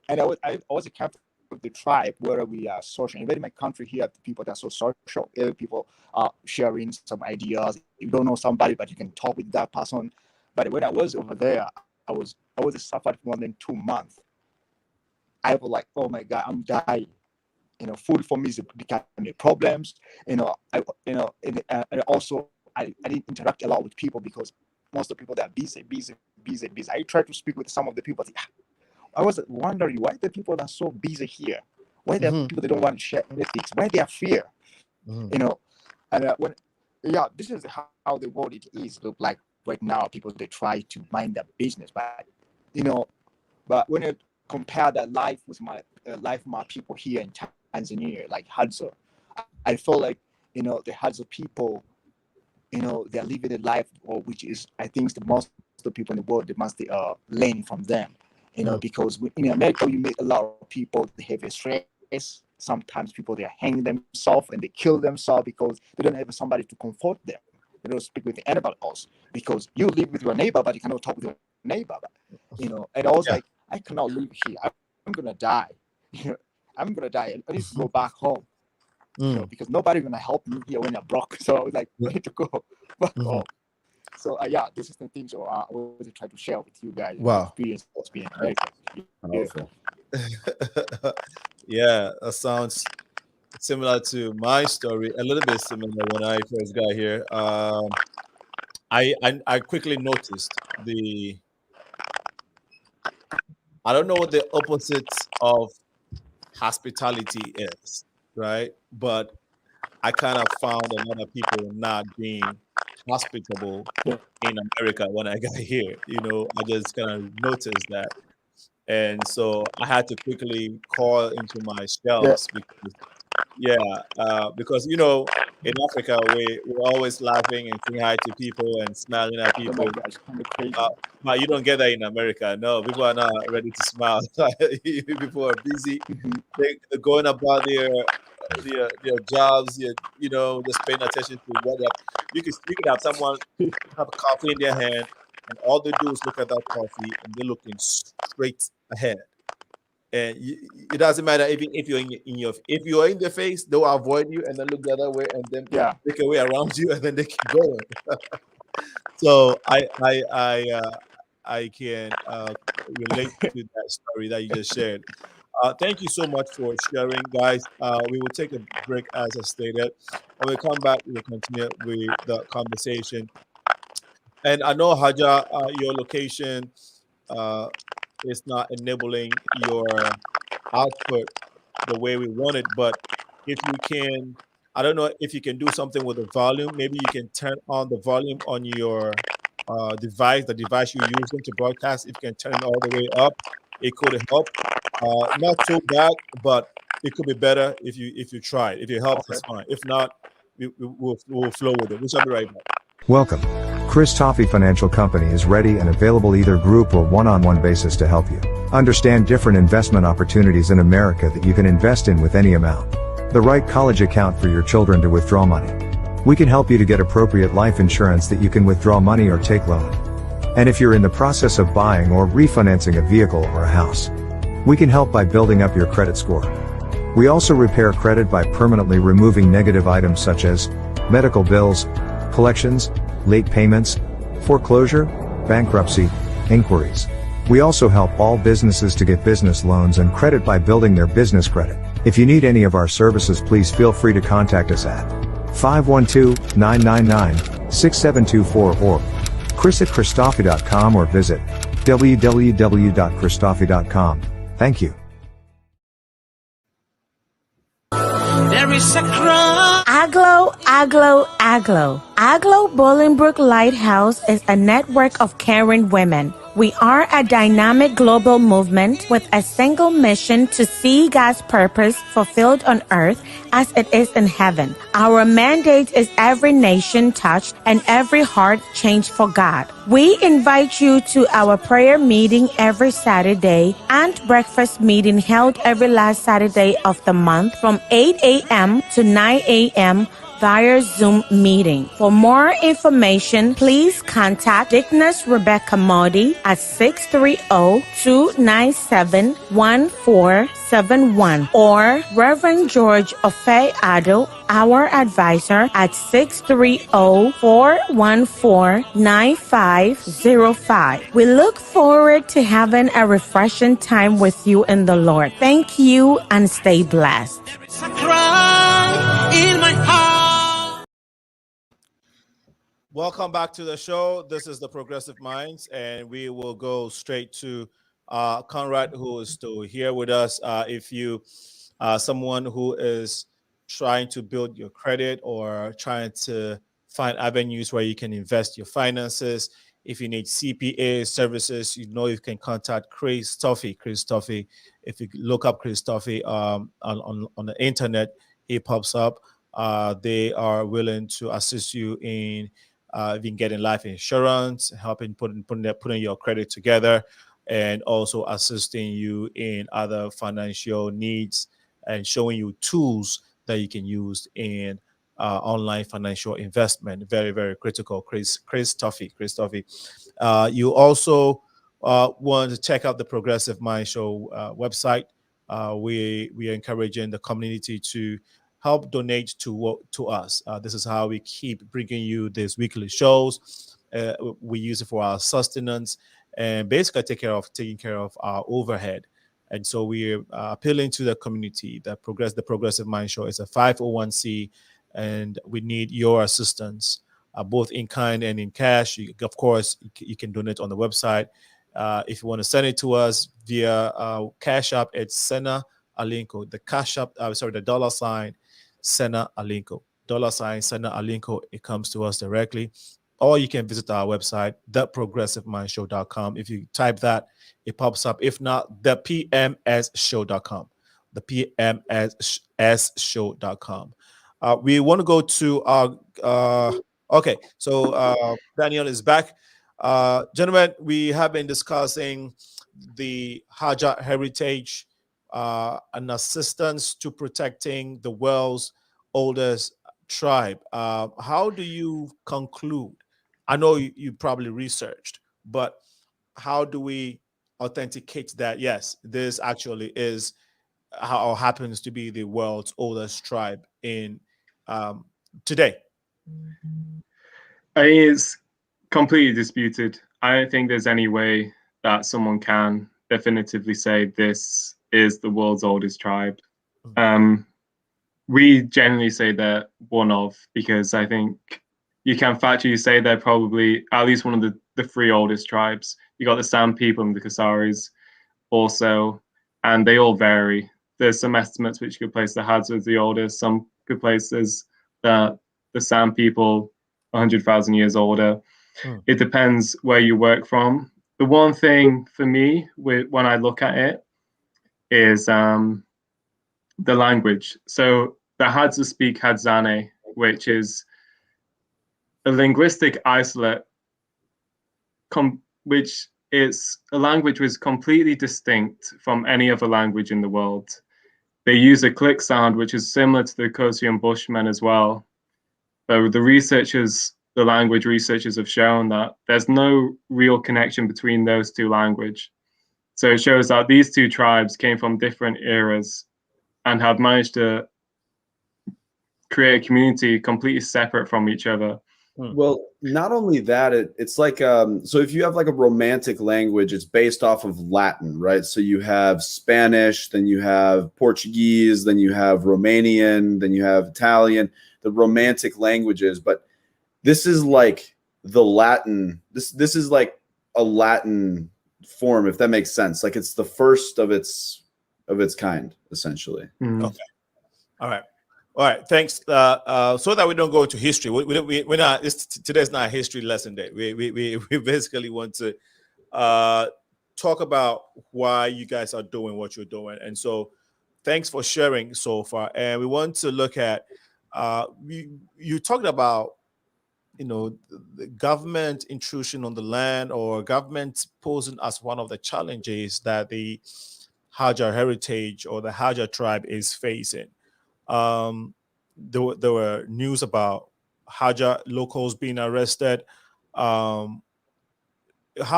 And I was a captain of the tribe where we are social. Even in my country here, the people that are so social, every people are sharing some ideas. You don't know somebody, but you can talk with that person. But when I was over there, I was suffered for more than 2 months. I was like, oh my God, I'm dying. Food for me is becoming problems. And also I didn't interact a lot with people because most of the people that are busy. I tried to speak with some of the people. I was wondering why the people are so busy here. Why there are people that don't want to share anything? Why they are fear? And this is how the world it is look like right now. People they try to mind their business, but but when you compare that life with my life of my people here in Tanzania, like Hadza, I feel like the Hadza people, they're living a life which is, I think, the most of the people in the world they must learn from them. Because in America, you meet a lot of people, they have a stress. Sometimes people, they hang themselves and they kill themselves because they don't have somebody to comfort them. They don't speak with anybody else because you live with your neighbor, but you cannot talk with your neighbor. And I was like, I cannot live here. I'm going to die. I'm going to die. I need to go back home. So because nobody's gonna help me here when you're broke. So I was like, I need to go back home. So yeah, this is the thing. So I always try to share with you guys Wow. experience being American. Powerful. Yeah, that sounds similar to my story, a little bit similar when I first got here. I quickly noticed I don't know what the opposite of hospitality is, right? But I kind of found a lot of people not being hospitable in America when I got here. You know, I just kind of noticed that. And so I had to quickly call into my shells because you know, in Africa we're always laughing and saying hi to people and smiling at Oh my people. gosh, kind of crazy. But you don't get that in America. No, people are not ready to smile. People are busy. They're going about their jobs. You know, just paying attention to what they have. You could have someone have a coffee in their hand, and all they do is look at that coffee, and they're looking straight ahead. And it doesn't matter even if you're if you're in their face, they'll avoid you and then look the other way, and then make a way around you, and then they keep going. So I can relate to that story that you just shared. Thank you so much for sharing, guys. We will take a break as I stated. When we come back, we will continue with the conversation. And I know Hadza, your location is not enabling your output the way we want it, but if you can, I don't know if you can do something with the volume. Maybe you can turn on the volume on your device, the device you're using to broadcast. If you can turn it all the way up, it could help. Not so bad, but it could be better if you try. If it helps, it's fine. If not, we'll flow with it. We shall be right back. Welcome. Chris Toffee Financial Company is ready and available either group or one-on-one basis to help you understand different investment opportunities in America that you can invest in with any amount. The right college account for your children to withdraw money. We can help you to get appropriate life insurance that you can withdraw money or take loan. And if you're in the process of buying or refinancing a vehicle or a house, we can help by building up your credit score. We also repair credit by permanently removing negative items such as medical bills, collections, late payments, foreclosure, bankruptcy, inquiries. We also help all businesses to get business loans and credit by building their business credit. If you need any of our services, please feel free to contact us at 512-999-6724 or chris@christoffee.com or visit www.christoffee.com. Thank you. There is a cry. Aglo, Aglo, Aglo. Aglo Bolingbrook Lighthouse is a network of caring women. We are a dynamic global movement with a single mission to see God's purpose fulfilled on earth as it is in heaven. Our mandate is every nation touched and every heart changed for God. We invite you to our prayer meeting every Saturday and breakfast meeting held every last Saturday of the month from 8 a.m. to 9 a.m. via Zoom meeting. For more information, please contact Dickness Rebecca Modi at 630-297-1471 or Reverend George Ofe Ado, our advisor, at 630-414-9505. We look forward to having a refreshing time with you in the Lord. Thank you and stay blessed. A cry in my heart. Welcome back to the show. This is the Progressive Minds, and we will go straight to Konrad, who is still here with us. If you someone who is trying to build your credit or trying to find avenues where you can invest your finances, if you need CPA services, you know you can contact Chris Toffee. Chris Toffee. If you look up Chris Toffee on the internet, it pops up. They are willing to assist you in even getting life insurance, helping putting your credit together, and also assisting you in other financial needs and showing you tools that you can use in online financial investment. Very, very critical. Chris Toffee. You also want to check out the Progressive Mind Show website. We are encouraging the community to help donate to us. This is how we keep bringing you these weekly shows. We use it for our sustenance and basically taking care of our overhead. And so we're appealing to the community. The Progressive Mind Show is a 501c, and we need your assistance, both in kind and in cash. Of course, you can donate on the website. If you want to send it to us via Cash App, it's Sena Alinko. The Cash App, the $ Sena Alinko. $ Sena Alinko. It comes to us directly. Or you can visit our website, theprogressivemindshow.com. If you type that, it pops up. If not, thepmsshow.com. thepmsshow.com. We want to go to our okay. So Daniel is back. Gentlemen, we have been discussing the Hadza Heritage, an assistance to protecting the world's oldest tribe. How do you conclude? I know you probably researched, but how do we authenticate that? Yes, this actually is how happens to be the world's oldest tribe in today. I mean, it's completely disputed. I don't think there's any way that someone can definitively say this is the world's oldest tribe. We generally say they're one of, because I think you can factually say they're probably at least one of the three oldest tribes. You got the San people and the Kasaris also, and they all vary. There's some estimates which could place the Hadza as the oldest. Some could place as the San people 100,000 years older. It depends where you work from. The one thing for me when I look at it is the language. So the Hadza speak Hadzane, which is a linguistic isolate, which is a language which is completely distinct from any other language in the world. They use a click sound, which is similar to the Kosian Bushmen as well. So the language researchers have shown that there's no real connection between those two languages. So it shows that these two tribes came from different eras and have managed to create a community completely separate from each other. Well, not only that, it's like so if you have like a romantic language, it's based off of Latin, right? So you have Spanish, then you have Portuguese, then you have Romanian, then you have Italian, the romantic languages. But this is like the Latin. This is like a Latin form, if that makes sense. Like it's the first of its kind, essentially. Okay. All right. Thanks. So that we don't go into history, we're not. Today's not a history lesson day. We basically want to talk about why you guys are doing what you're doing, and so thanks for sharing so far. And we want to look at you talked about the government intrusion on the land, or government posing as one of the challenges that the Hadza Heritage or the Hadza tribe is facing. There were news about Hadza locals being arrested. How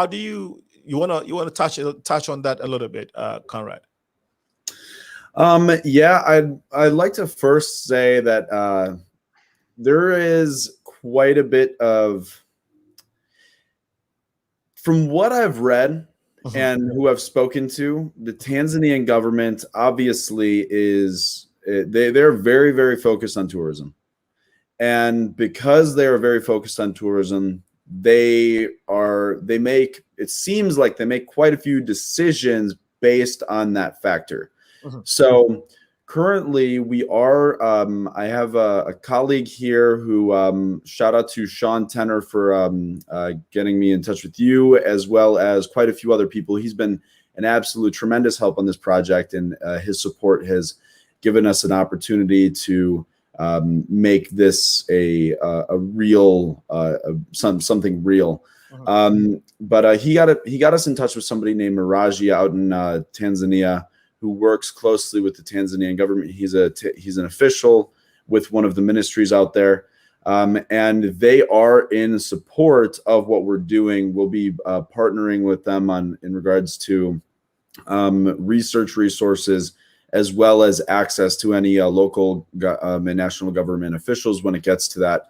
do you want to touch on that a little bit, Konrad? Yeah, I'd like to first say that there is quite a bit of, from what I've read and who I've spoken to, the Tanzanian government obviously they're very, very focused on tourism. And because they are very focused on tourism, it seems like they make quite a few decisions based on that factor. So currently we are, I have a colleague here who, shout out to Sean Tenner for getting me in touch with you, as well as quite a few other people. He's been an absolute tremendous help on this project, and his support has given us an opportunity to make this a real something real. But he got us in touch with somebody named Miraji out in Tanzania, who works closely with the Tanzanian government. He's an official with one of the ministries out there, and they are in support of what we're doing. We'll be partnering with them in regards to research resources, as well as access to any local and national government officials when it gets to that.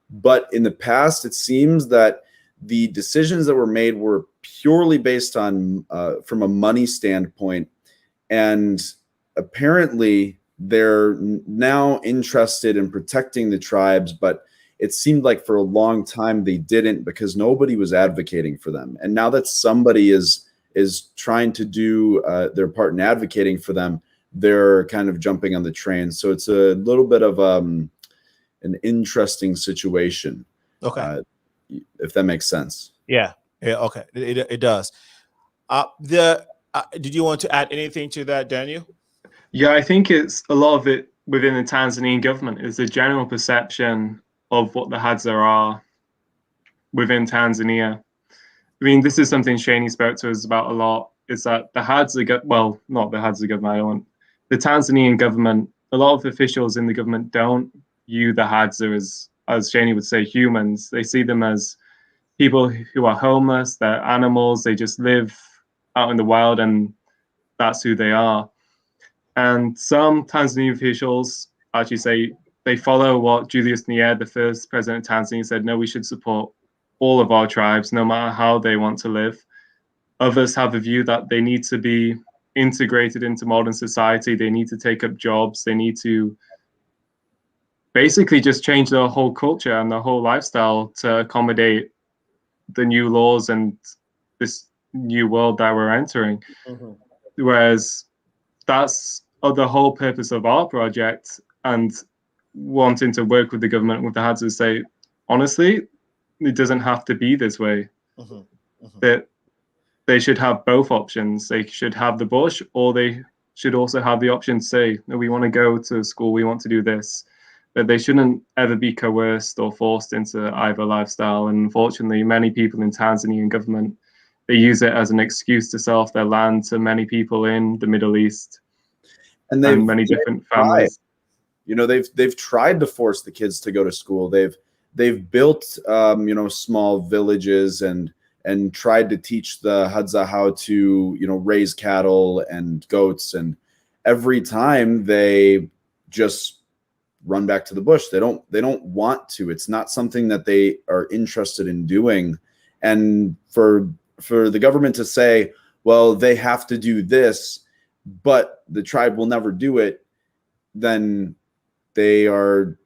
But in the past, it seems that the decisions that were made were purely based on from a money standpoint, and apparently they're now interested in protecting the tribes, but it seemed like for a long time they didn't, because nobody was advocating for them. And now that somebody is trying to do their part in advocating for them, they're kind of jumping on the train. So it's a little bit of an interesting situation. Okay. If that makes sense. Yeah. Okay. It does. Did you want to add anything to that, Daniel? Yeah, I think it's a lot of it within the Tanzanian government is the general perception of what the Hadza are within Tanzania. I mean, this is something SHANI spoke to us about a lot, is that the Hadza, well, not the Hadza government, the Tanzanian government, a lot of officials in the government don't view the Hadza as SHANI would say, humans. They see them as people who are homeless, they're animals, they just live out in the wild, and that's who they are. And some Tanzanian officials actually say they follow what Julius Nyerere, the first president of Tanzania, said, no, we should support all of our tribes, no matter how they want to live. Others have a view that they need to be integrated into modern society, they need to take up jobs, they need to basically just change their whole culture and their whole lifestyle to accommodate the new laws and this new world that we're entering. Mm-hmm. Whereas that's the whole purpose of our project, and wanting to work with the government, with the Hadza, say, honestly, it doesn't have to be this way. Mm-hmm. Mm-hmm. That they should have both options. They should have the bush, or they should also have the option to say, no, we want to go to school, we want to do this. But they shouldn't ever be coerced or forced into either lifestyle. And unfortunately, many people in Tanzanian government, they use it as an excuse to sell off their land to many people in the Middle East and many different families. You know, they've tried to force the kids to go to school. They've built you know, small villages and tried to teach the Hadza how to, you know, raise cattle and goats, and every time they just run back to the bush. They don't want to. It's not something that they are interested in doing. And for the government to say, well, they have to do this, but the tribe will never do it, then they are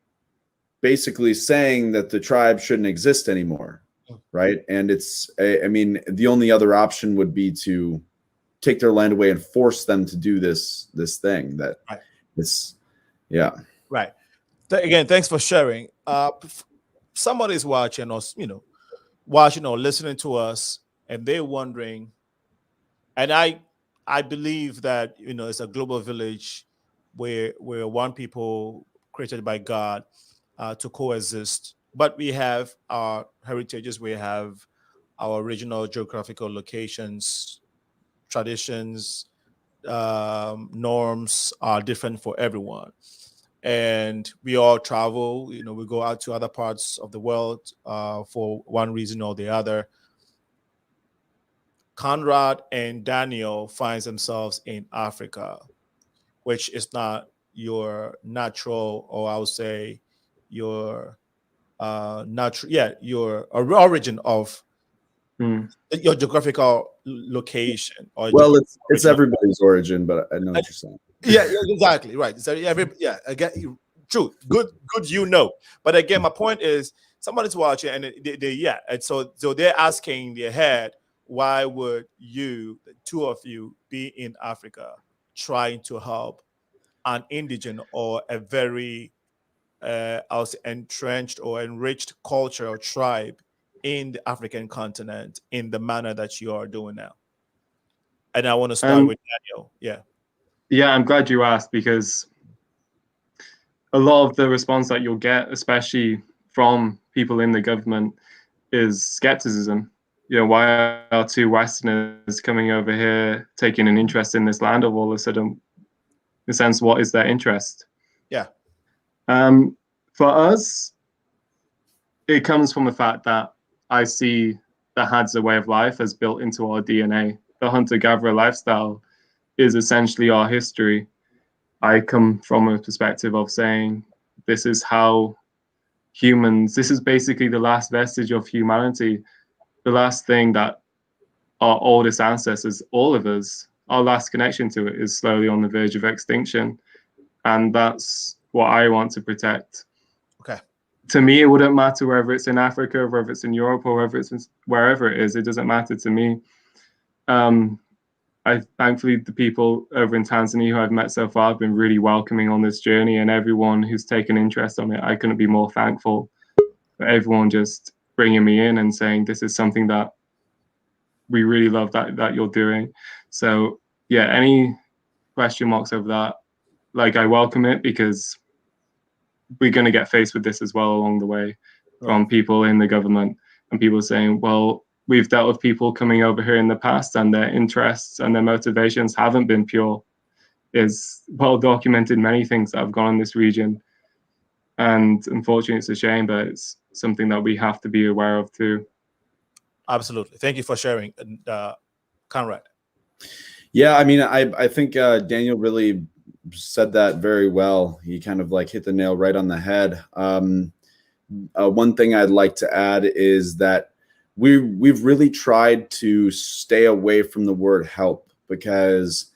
basically saying that the tribe shouldn't exist anymore, right? And it's, I mean, the only other option would be to take their land away and force them to do this thing that right. It's, yeah. Right. Again, thanks for sharing. Somebody's watching us, you know, watching or listening to us, and they're wondering, and I believe that, you know, it's a global village where one people created by God to coexist, but we have our heritages, we have our original geographical locations, traditions, norms are different for everyone. And we all travel, you know, we go out to other parts of the world for one reason or the other. KONRAD and Daniel finds themselves in Africa, which is not your natural, or I would say your natural, your origin of your geographical location. Or well, it's everybody's origin, but I know what you're saying. Yeah, exactly right. So again, true, good, you know. But again, my point is, somebody's watching, and and so they're asking their head, why would you, the two of you, be in Africa trying to help an indigent or a very entrenched or enriched culture or tribe in the African continent in the manner that you are doing now? And I want to start with Daniel. Yeah, I'm glad you asked, because a lot of the response that you'll get, especially from people in the government, is skepticism. You know, why are two Westerners coming over here taking an interest in this land of all of a sudden? In a sense, what is their interest? Yeah. For us, it comes from the fact that I see the Hadza way of life as built into our DNA. The hunter-gatherer lifestyle is essentially our history. I come from a perspective of saying this is how humans, this is basically the last vestige of humanity, the last thing that our oldest ancestors, all of us, our last connection to it is slowly on the verge of extinction. And that's what I want to protect. Okay. To me, it wouldn't matter whether it's in Africa, whether it's in Europe, or whether it's wherever it is. It doesn't matter to me. Thankfully, the people over in Tanzania who I've met so far have been really welcoming on this journey, and everyone who's taken interest on it, I couldn't be more thankful for everyone just bringing me in and saying, this is something that we really love that you're doing. So yeah, any question marks over that, like, I welcome it, because we're going to get faced with this as well along the way from people in the government and people saying, well, we've dealt with people coming over here in the past and their interests and their motivations haven't been pure. Is well documented many things that have gone in this region. And unfortunately, it's a shame, but it's something that we have to be aware of too. Absolutely. Thank you for sharing, Konrad. Yeah, I mean, I think Daniel really said that very well. He kind of like hit the nail right on the head. One thing I'd like to add is that we've really tried to stay away from the word help, because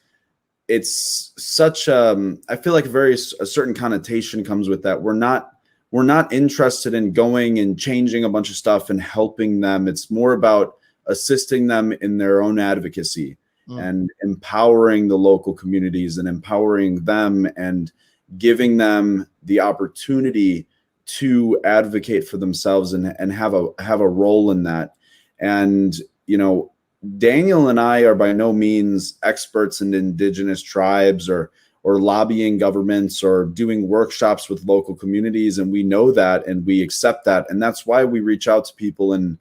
it's such I feel like a certain connotation comes with that. We're not interested in going and changing a bunch of stuff and helping them. It's more about assisting them in their own advocacy and empowering the local communities and empowering them and giving them the opportunity to advocate for themselves and have a role in that. And, you know, Daniel and I are by no means experts in indigenous tribes or lobbying governments or doing workshops with local communities. And we know that, and we accept that. And that's why we reach out to people and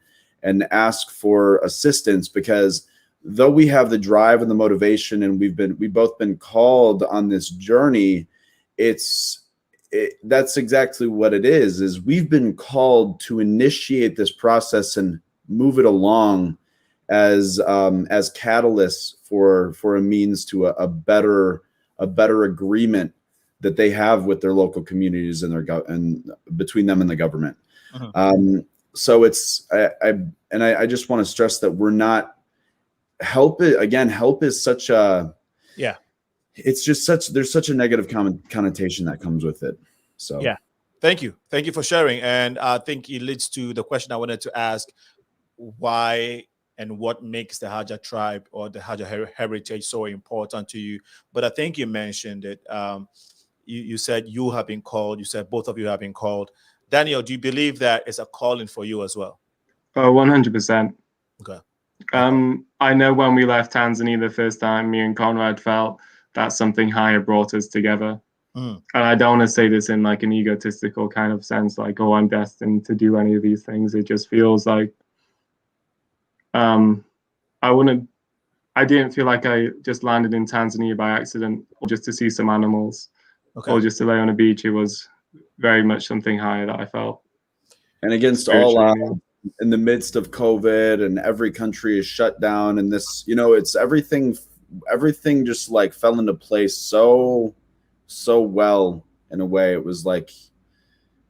ask for assistance, because though we have the drive and the motivation, and we've both been called on this journey, that's exactly what it is we've been called to initiate this process and move it along as catalysts for a means to a better agreement that they have with their local communities and between them and the government. So it's I just want to stress that we're not help is such a it's just there's such a negative connotation that comes with it. So yeah, thank you for sharing. And I think it leads to the question I wanted to ask: why and what makes the Hadza tribe or the Hadza heritage so important to you? But I think you mentioned it. You said you have been called. You said both of you have been called. Daniel, do you believe that it's a calling for you as well? 100%. Okay. I know when we left Tanzania the first time, me and Konrad felt that something higher brought us together. And I don't want to say this in like an egotistical kind of sense, like, oh, I'm destined to do any of these things. It just feels like I didn't feel like I just landed in Tanzania by accident or just to see some animals or just to lay on a beach. It was very much something higher that I felt. And against all odds, in the midst of COVID and every country is shut down, and this, you know, it's everything just like fell into place so well in a way. It was like,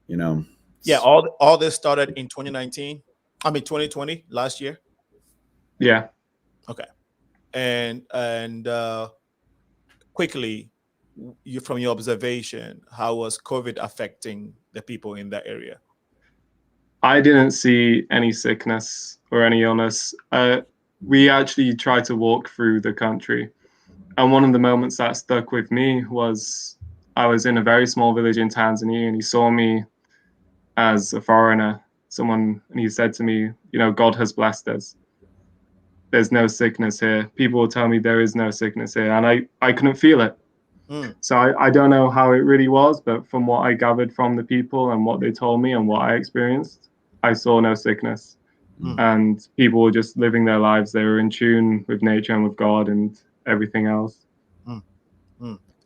you know. Yeah, all this started in 2020, last year. Yeah. Okay. And quickly, from your observation, how was COVID affecting the people in that area? I didn't see any sickness or any illness. We actually tried to walk through the country. And one of the moments that stuck with me was I was in a very small village in Tanzania, and he saw me as a foreigner, and he said to me, you know, God has blessed us. There's no sickness here. People will tell me there is no sickness here, and I couldn't feel it. So I don't know how it really was, but from what I gathered from the people and what they told me and what I experienced, I saw no sickness. And people were just living their lives. They were in tune with nature and with God and everything else.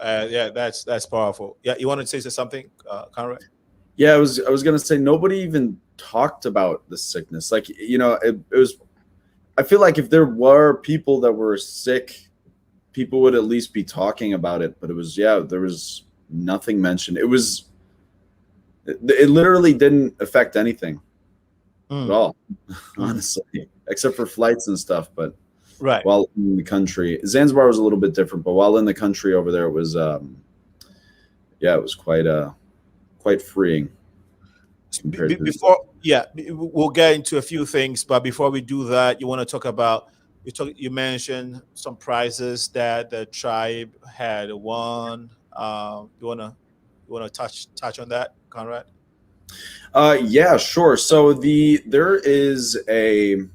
Yeah, that's powerful. Yeah, you wanted to say something, Konrad? Yeah, I was gonna say nobody even talked about the sickness. Like, you know, it was. I feel like if there were people that were sick people would at least be talking about it, but it was, yeah, there was nothing mentioned. It literally didn't affect anything at all, honestly, except for flights and stuff. But Right. while in the country, Zanzibar was a little bit different, but while in the country over there, it was, yeah, it was quite freeing. Before, yeah, we'll get into a few things, but before we do that, you want to talk about, you mentioned some prizes that the tribe had won. You wanna touch on that, Conrad? Yeah, sure. So there is a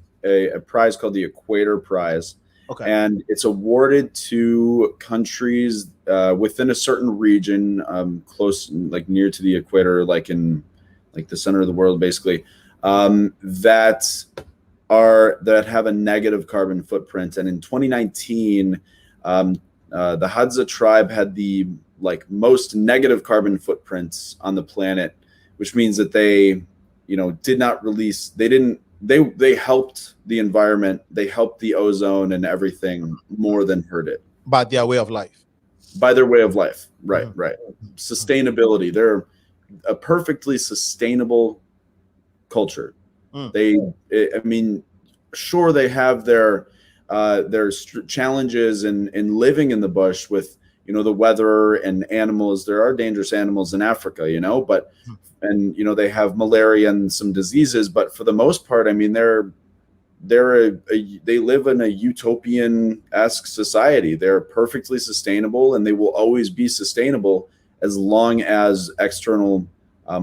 prize called the Equator Prize. Okay. And it's awarded to countries within a certain region, close, like near to the equator, like in like the center of the world, basically, that have a negative carbon footprint. And in 2019, the Hadza tribe had the most negative carbon footprints on the planet, which means that they, did not release. They helped the environment. They helped the ozone and everything more than hurt it. By their way of life. By their way of life, right, right. Sustainability. They're a perfectly sustainable culture. I mean, sure, they have their challenges in living in the bush with, the weather and animals. There are dangerous animals in Africa, but and they have malaria and some diseases, but for the most part, I mean, they live in a utopian-esque society. They're perfectly sustainable, and they will always be sustainable as long as external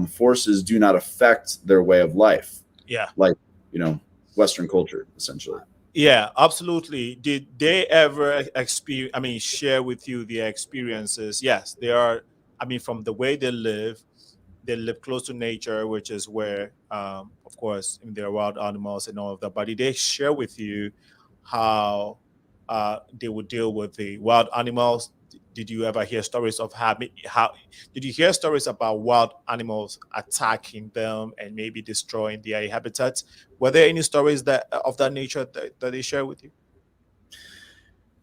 forces do not affect their way of life. Yeah, like Western culture, essentially. Yeah, absolutely. Did they ever share with you the experiences? Yes, they are. I mean, from the way they live close to nature, which is where, of course, there are wild animals and all of that. But did they share with you how they would deal with the wild animals? Did you ever hear stories of how did you hear stories about wild animals attacking them and maybe destroying their habitats? Were there any stories of that nature that they share with you?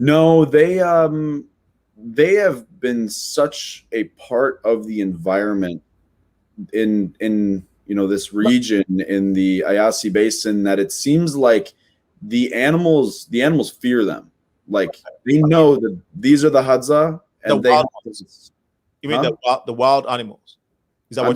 No, they have been such a part of the environment in this region in the Ayasi Basin that it seems like the animals fear them. Like they know that these are the Hadza, and you mean the wild animals? Is that I'm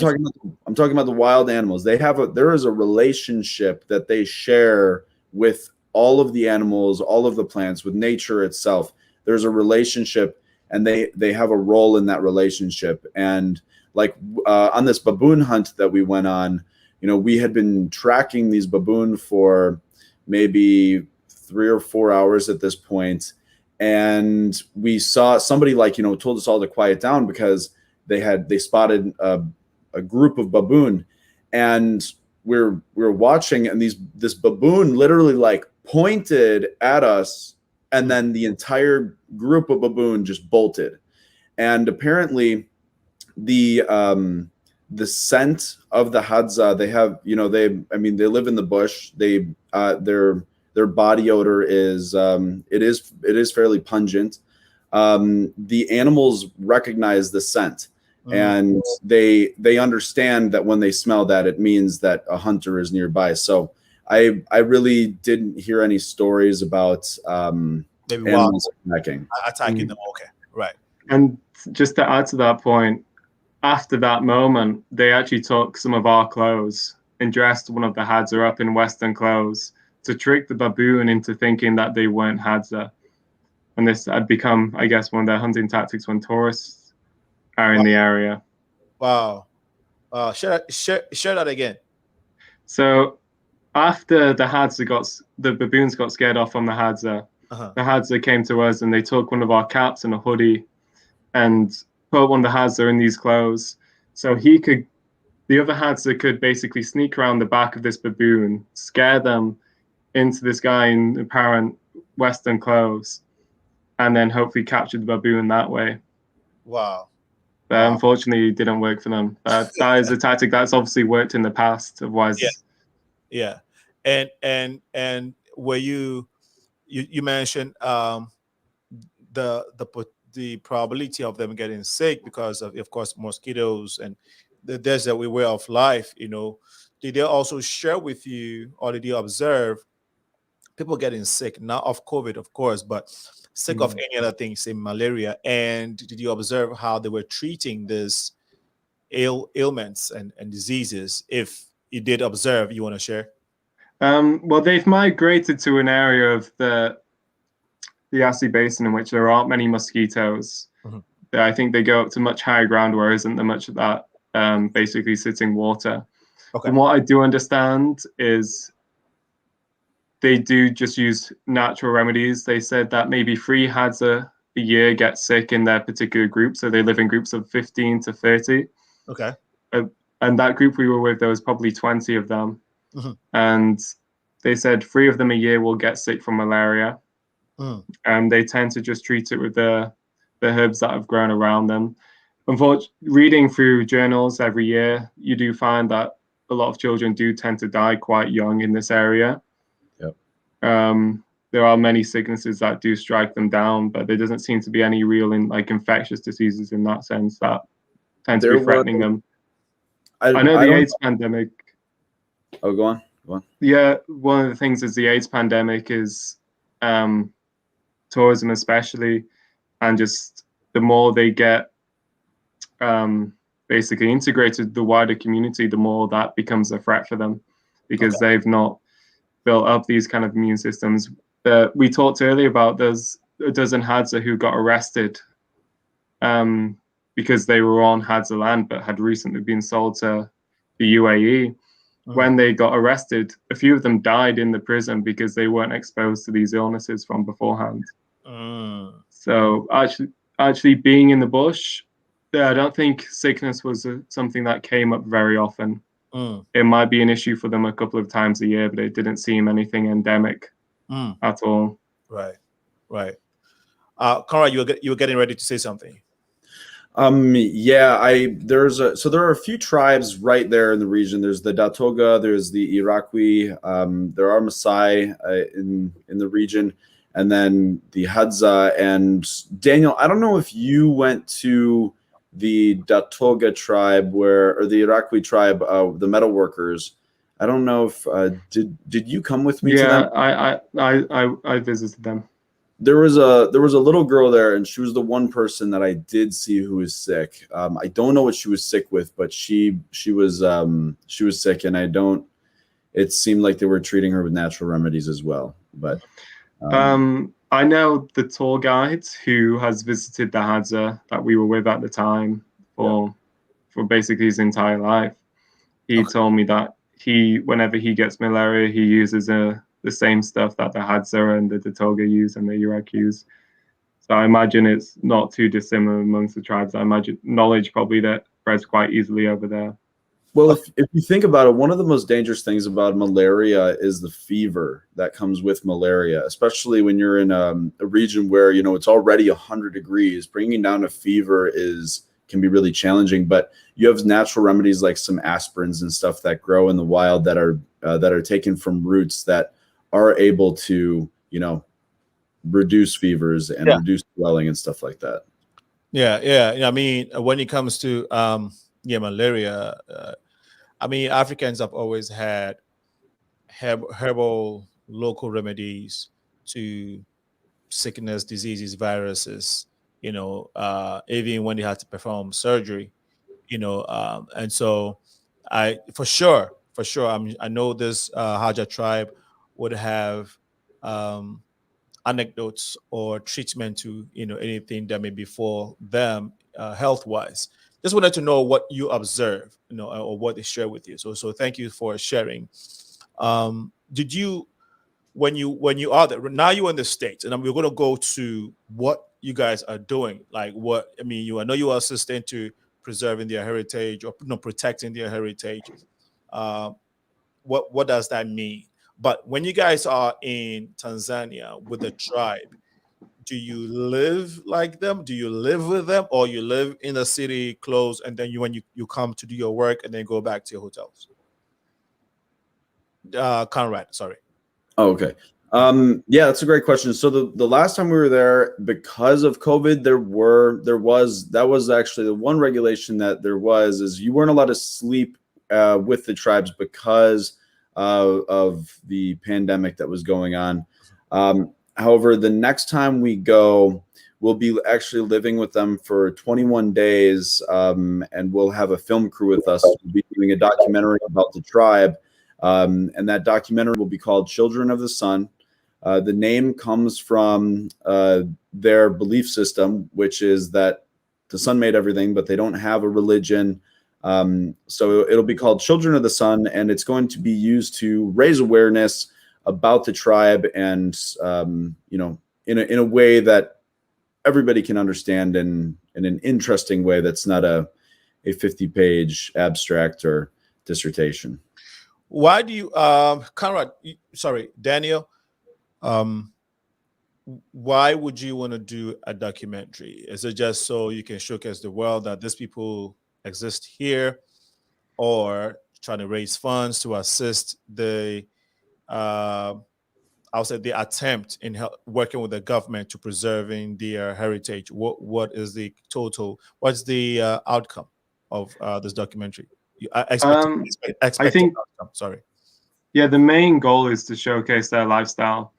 talking about the wild animals. There is a relationship that they share with all of the animals, all of the plants, with nature itself. There's a relationship, and they have a role in that relationship. And like on this baboon hunt that we went on, we had been tracking these baboon for maybe 3 or 4 hours at this point. And we saw somebody told us all to quiet down because they spotted a group of baboon, and we're watching, and this baboon literally pointed at us, and then the entire group of baboon just bolted. And apparently the scent of the Hadza, they have, they live in the bush. Their body odor is it is fairly pungent. The animals recognize the scent, and they understand that when they smell that, it means that a hunter is nearby. So I really didn't hear any stories about animals attacking them. Okay, right. And just to add to that point, after that moment, they actually took some of our clothes and dressed one of the Hadza up in Western clothes to trick the baboon into thinking that they weren't Hadza. And this had become, I guess, one of their hunting tactics when tourists are in the area. Wow. Share that again. So after the baboons got scared off on the Hadza, the Hadza came to us and they took one of our caps and a hoodie and put one of the Hadza in these clothes. So the other Hadza could basically sneak around the back of this baboon, scare them into this guy in apparent Western clothes, and then hopefully capture the baboon that way. Wow. But unfortunately, it didn't work for them. That is a tactic that's obviously worked in the past. Otherwise, yeah. And were you mentioned the probability of them getting sick because of course, mosquitoes and the desert way of life, did they also share with you, or did you observe people getting sick, not of COVID, of course, but sick of any other thing, say malaria? And did you observe how they were treating these ailments and diseases? If you did observe, you want to share? Well, they've migrated to an area of the Yassi Basin in which there aren't many mosquitoes. I think they go up to much higher ground where isn't there much of that basically sitting water. Okay. And what I do understand is they do just use natural remedies. They said that maybe 3 Hadza a year get sick in their particular group. So they live in groups of 15 to 30. Okay. And that group we were with, there was probably 20 of them. And they said 3 of them a year will get sick from malaria. And they tend to just treat it with the herbs that have grown around them. Unfortunately, reading through journals every year, you do find that a lot of children do tend to die quite young in this area. Yep. There are many sicknesses that do strike them down, but there doesn't seem to be any real infectious diseases in that sense that tend to be threatening them. I know the AIDS pandemic. Oh, go on. Yeah, one of the things is the AIDS pandemic is tourism especially, and just the more they get basically integrated the wider community, the more that becomes a threat for them, because they've not built up these kind of immune systems. We talked earlier about there's a dozen Hadza who got arrested because they were on Hadza land but had recently been sold to the UAE. When they got arrested, a few of them died in the prison because they weren't exposed to these illnesses from beforehand. So actually being in the bush, I don't think sickness was something that came up very often. It might be an issue for them a couple of times a year, but it didn't seem anything endemic at all. Right. Konrad, you were getting ready to say something. Yeah, there are a few tribes right there in the region. There's the Datoga, there's the Iraqi, there are Maasai in the region, and then the Hadza. And Daniel, I don't know if you went to the Datoga tribe or the Iraqi tribe, the metal workers. I don't know if did you come with me to them? I visited them. There was a little girl there, and she was the one person that I did see who was sick. I don't know what she was sick with, but she was sick, and it seemed like they were treating her with natural remedies as well. But I know the tour guide who has visited the Hadza that we were with at the time for basically his entire life. He told me that whenever he gets malaria, he uses the same stuff that the Hadza and the Datoga use and the Iraq use. So I imagine it's not too dissimilar amongst the tribes. I imagine knowledge probably that spreads quite easily over there. Well, if you think about it, one of the most dangerous things about malaria is the fever that comes with malaria, especially when you're in a region where, it's already 100 degrees. Bringing down a fever can be really challenging, but you have natural remedies like some aspirins and stuff that grow in the wild that are taken from roots that are able to, reduce fevers and reduce swelling and stuff like that. Yeah. I mean, when it comes to malaria, Africans have always had herbal local remedies to sickness, diseases, viruses. Even when they had to perform surgery, and so for sure, I know this Hadza tribe would have anecdotes or treatment to anything that may befall them health-wise. Just wanted to know what you observe, or what they share with you. So thank you for sharing. Did you, when you are there now, you're in the States, and we're going to go to what you guys are doing. Like I know you are assisting to preserving their heritage or protecting their heritage. What does that mean? But when you guys are in Tanzania with the tribe, do you live like them? Do you live with them, or you live in the city close, and then when you come to do your work and then go back to your hotels? Konrad, sorry. Oh, okay. Yeah, that's a great question. So the last time we were there, because of COVID, that was actually the one regulation that there was, is you weren't allowed to sleep with the tribes because of the pandemic that was going on. However, the next time we go, we'll be actually living with them for 21 days, and we'll have a film crew with us. We'll be doing a documentary about the tribe, and that documentary will be called Children of the Sun. The name comes from their belief system, which is that the sun made everything, but they don't have a religion. So it'll be called Children of the Sun, and it's going to be used to raise awareness about the tribe, and in a way that everybody can understand, in an interesting way that's not a 50-page abstract or dissertation. Why do you, Conrad? Sorry, Daniel. Why would you want to do a documentary? Is it just so you can showcase the world that these people exist here, or trying to raise funds to assist the I'll say the attempt in working with the government to preserving their heritage? What's the outcome of this documentary? I think outcome, sorry. Yeah, the main goal is to showcase their lifestyle.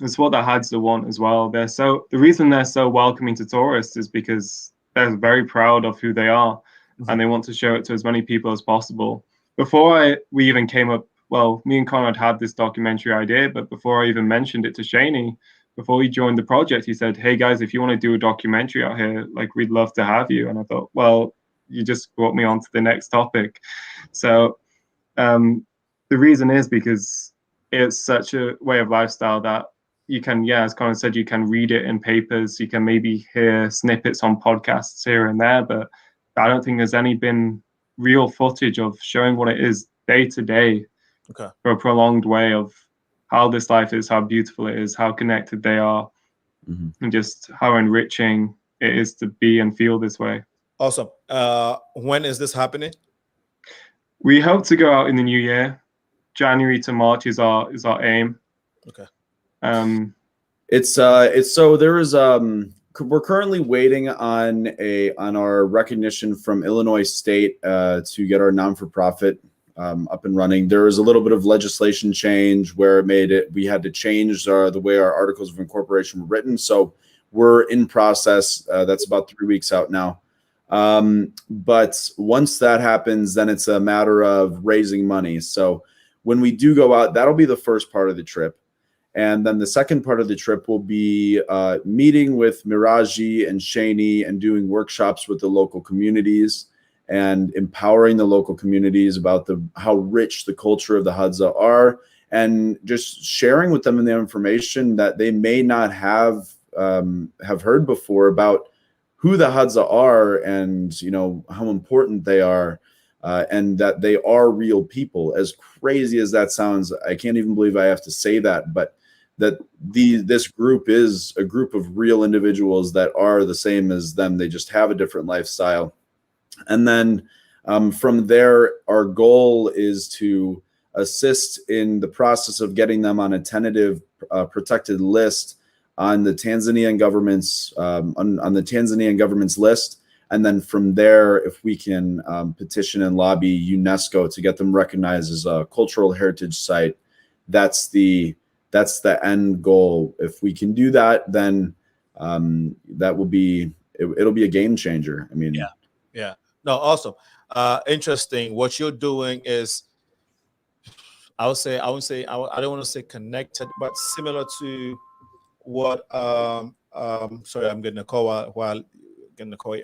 It's what the Hadza want as well. The reason they're so welcoming to tourists is because they're very proud of who they are, and they want to show it to as many people as possible. Before we even came up, well, me and Konrad had this documentary idea, but before I even mentioned it to SHANI, before he joined the project, he said, "Hey guys, if you want to do a documentary out here, like, we'd love to have you." And I thought, well, you just brought me on to the next topic. So the reason is because it's such a way of lifestyle that you can, as Conrad said, you can read it in papers, you can maybe hear snippets on podcasts here and there, but I don't think there's been real footage of showing what it is day to day for a prolonged way of how this life is, how beautiful it is, how connected they are, and just how enriching it is to be and feel this way. Awesome. When is this happening? We hope to go out in the new year. January to March is our aim. Okay. It's so there is we're currently waiting on our recognition from Illinois State to get our non-for-profit up and running. There was a little bit of legislation change where we had to change the way our articles of incorporation were written. So we're in process. That's about 3 weeks out now. But once that happens, then it's a matter of raising money. So when we do go out, that'll be the first part of the trip. And then the second part of the trip will be meeting with Miraji and SHANI and doing workshops with the local communities and empowering the local communities about how rich the culture of the Hadza are, and just sharing with them the information that they may not have heard before about who the Hadza are, and how important they are, and that they are real people. As crazy as that sounds, I can't even believe I have to say that, but that this group is a group of real individuals that are the same as them. They just have a different lifestyle. And then from there, our goal is to assist in the process of getting them on a tentative protected list on the Tanzanian government's on the Tanzanian government's list. And then from there, if we can petition and lobby UNESCO to get them recognized as a cultural heritage site, that's the end goal. If we can do that, then that will be it'll be a game changer. I mean, yeah. No, awesome. Interesting. What you're doing is, I don't want to say connected, but similar to what sorry, I'm getting a call while getting the call.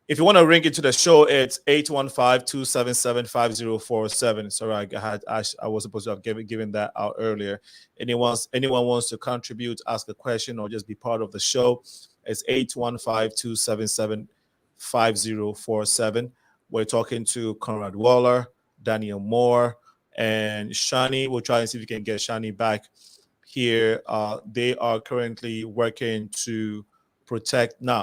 If you want to ring into the show, it's 815-277-5047. Sorry, I was supposed to have given that out earlier. Anyone wants to contribute, ask a question, or just be part of the show, it's 815-277-5047. We're talking to Konrad Waller, Daniel Moore, and SHANI. We'll try and see if we can get SHANI back here. They are currently working to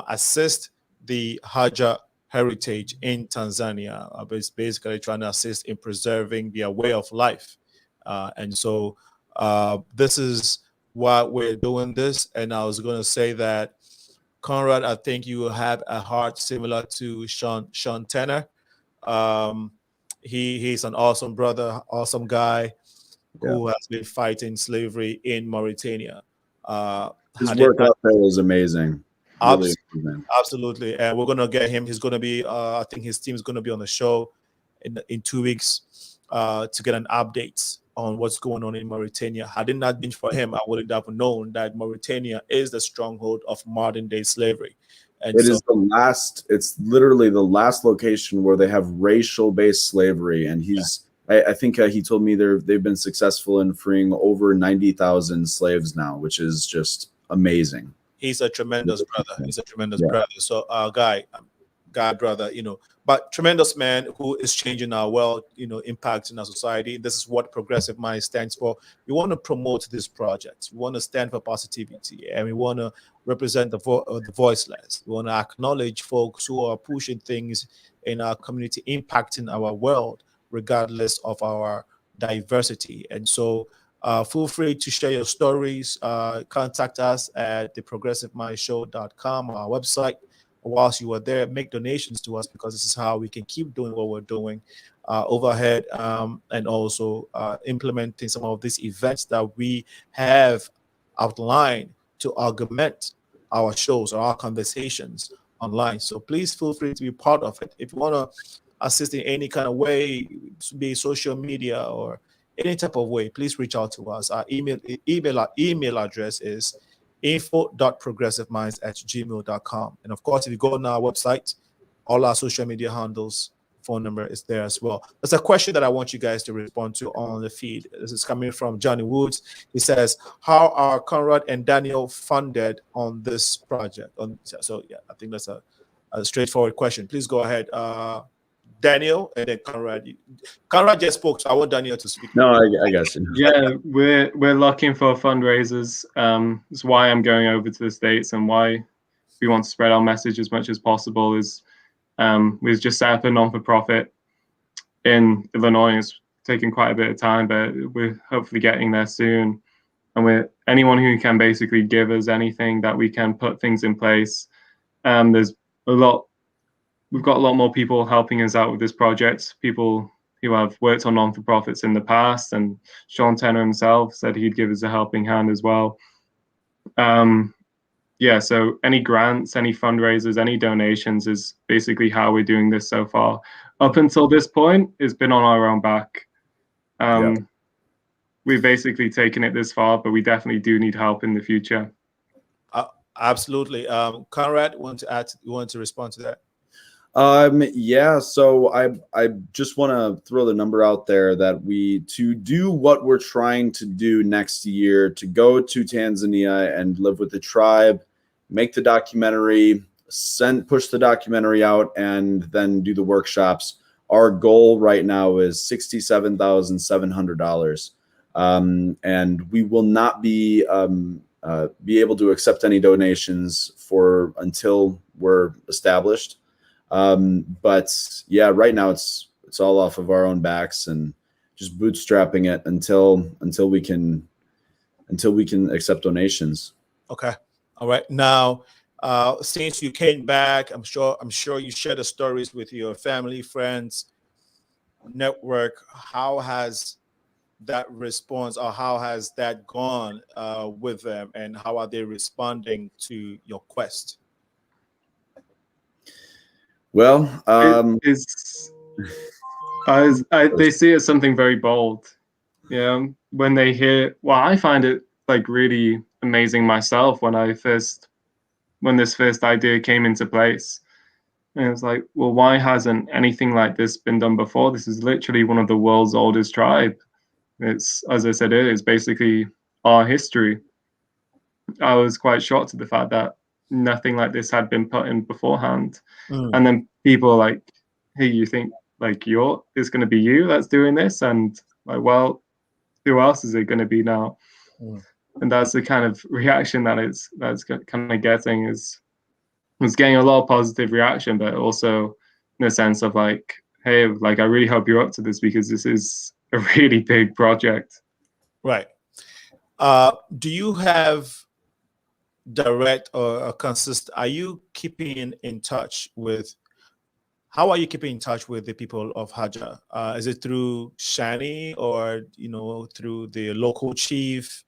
assist the Hadza Heritage in Tanzania. Basically trying to assist in preserving their way of life. And so This is why we're doing this. And I was going to say that, Konrad, I think you have a heart similar to Sean Tanner. He's an awesome brother, awesome guy who has been fighting slavery in Mauritania. His work out there is amazing. Really absolutely. And we're going to get him. He's going to be, I think his team is going to be on the show in 2 weeks to get an update on what's going on in Mauritania. Had it not been for him, I wouldn't have known that Mauritania is the stronghold of modern day slavery. And it's literally the last location where they have racial based slavery. And I think he told me they've been successful in freeing over 90,000 slaves now, which is just amazing. He's a tremendous brother. He's a tremendous brother. So guy, brother, but tremendous man who is changing our world, impacting our society. This is what Progressive Mind stands for. We want to promote this project. We want to stand for positivity, and we want to represent the voiceless. We want to acknowledge folks who are pushing things in our community, impacting our world, regardless of our diversity. And so feel free to share your stories. Contact us at theprogressivemindshow.com, our website. Whilst you are there, make donations to us, because this is how we can keep doing what we're doing overhead, and also implementing some of these events that we have outlined to augment our shows or our conversations online. So please feel free to be part of it. If you want to assist in any kind of way, be social media or any type of way, please reach out to us. Our email address is info.progressiveminds@gmail.com. And of course, if you go on our website, all our social media handles, phone number is there as well. There's a question that I want you guys to respond to on the feed. This is coming from Johnny Woods. He says, how are Konrad and Daniel funded on this project? So yeah, I think that's a straightforward question. Please go ahead, Daniel, and then Konrad. Konrad just spoke, so I want Daniel to speak. No, I guess. Yeah, we're looking for fundraisers. That's why I'm going over to the States, and why we want to spread our message as much as possible. Is we've just set up a non-for-profit in Illinois. It's taken quite a bit of time, but we're hopefully getting there soon. And we're anyone who can basically give us anything that we can put things in place. There's a lot. We've got a lot more people helping us out with this project, people who have worked on non-for-profits in the past, and Sean Tanner himself said he'd give us a helping hand as well. So any grants, any fundraisers, any donations is basically how we're doing this so far. Up until this point, it's been on our own back. We've basically taken it this far, but we definitely do need help in the future. Absolutely. Konrad, you want to respond to that? So I just want to throw the number out there that to do what we're trying to do next year, to go to Tanzania and live with the tribe, make the documentary, push the documentary out, and then do the workshops. Our goal right now is $67,700. And we will not be able to accept any donations until we're established. But yeah, right now it's all off of our own backs and just bootstrapping it until we can accept donations. Okay. All right. Now, since you came back, I'm sure you share the stories with your family, friends, network. How has that response, or how has that gone with them, and how are they responding to your quest? Well, they see it as something very bold. When they hear, I find it like really amazing myself when this first idea came into place. And it's like, well, why hasn't anything like this been done before? This is literally one of the world's oldest tribe. It's, as I said earlier, it's basically our history. I was quite shocked at the fact that nothing like this had been put in beforehand. And then people are like, hey, you think like it's going to be you that's doing this? And like, well, who else is it going to be now? And that's the kind of reaction that's kind of getting. It's getting a lot of positive reaction, but also in a sense of like, hey, like I really hope you're up to this, because this is a really big project. Right. Do you have direct or consist? Are you keeping in touch with? How are you keeping in touch with the people of Hadza? Is it through SHANI or through the local chief?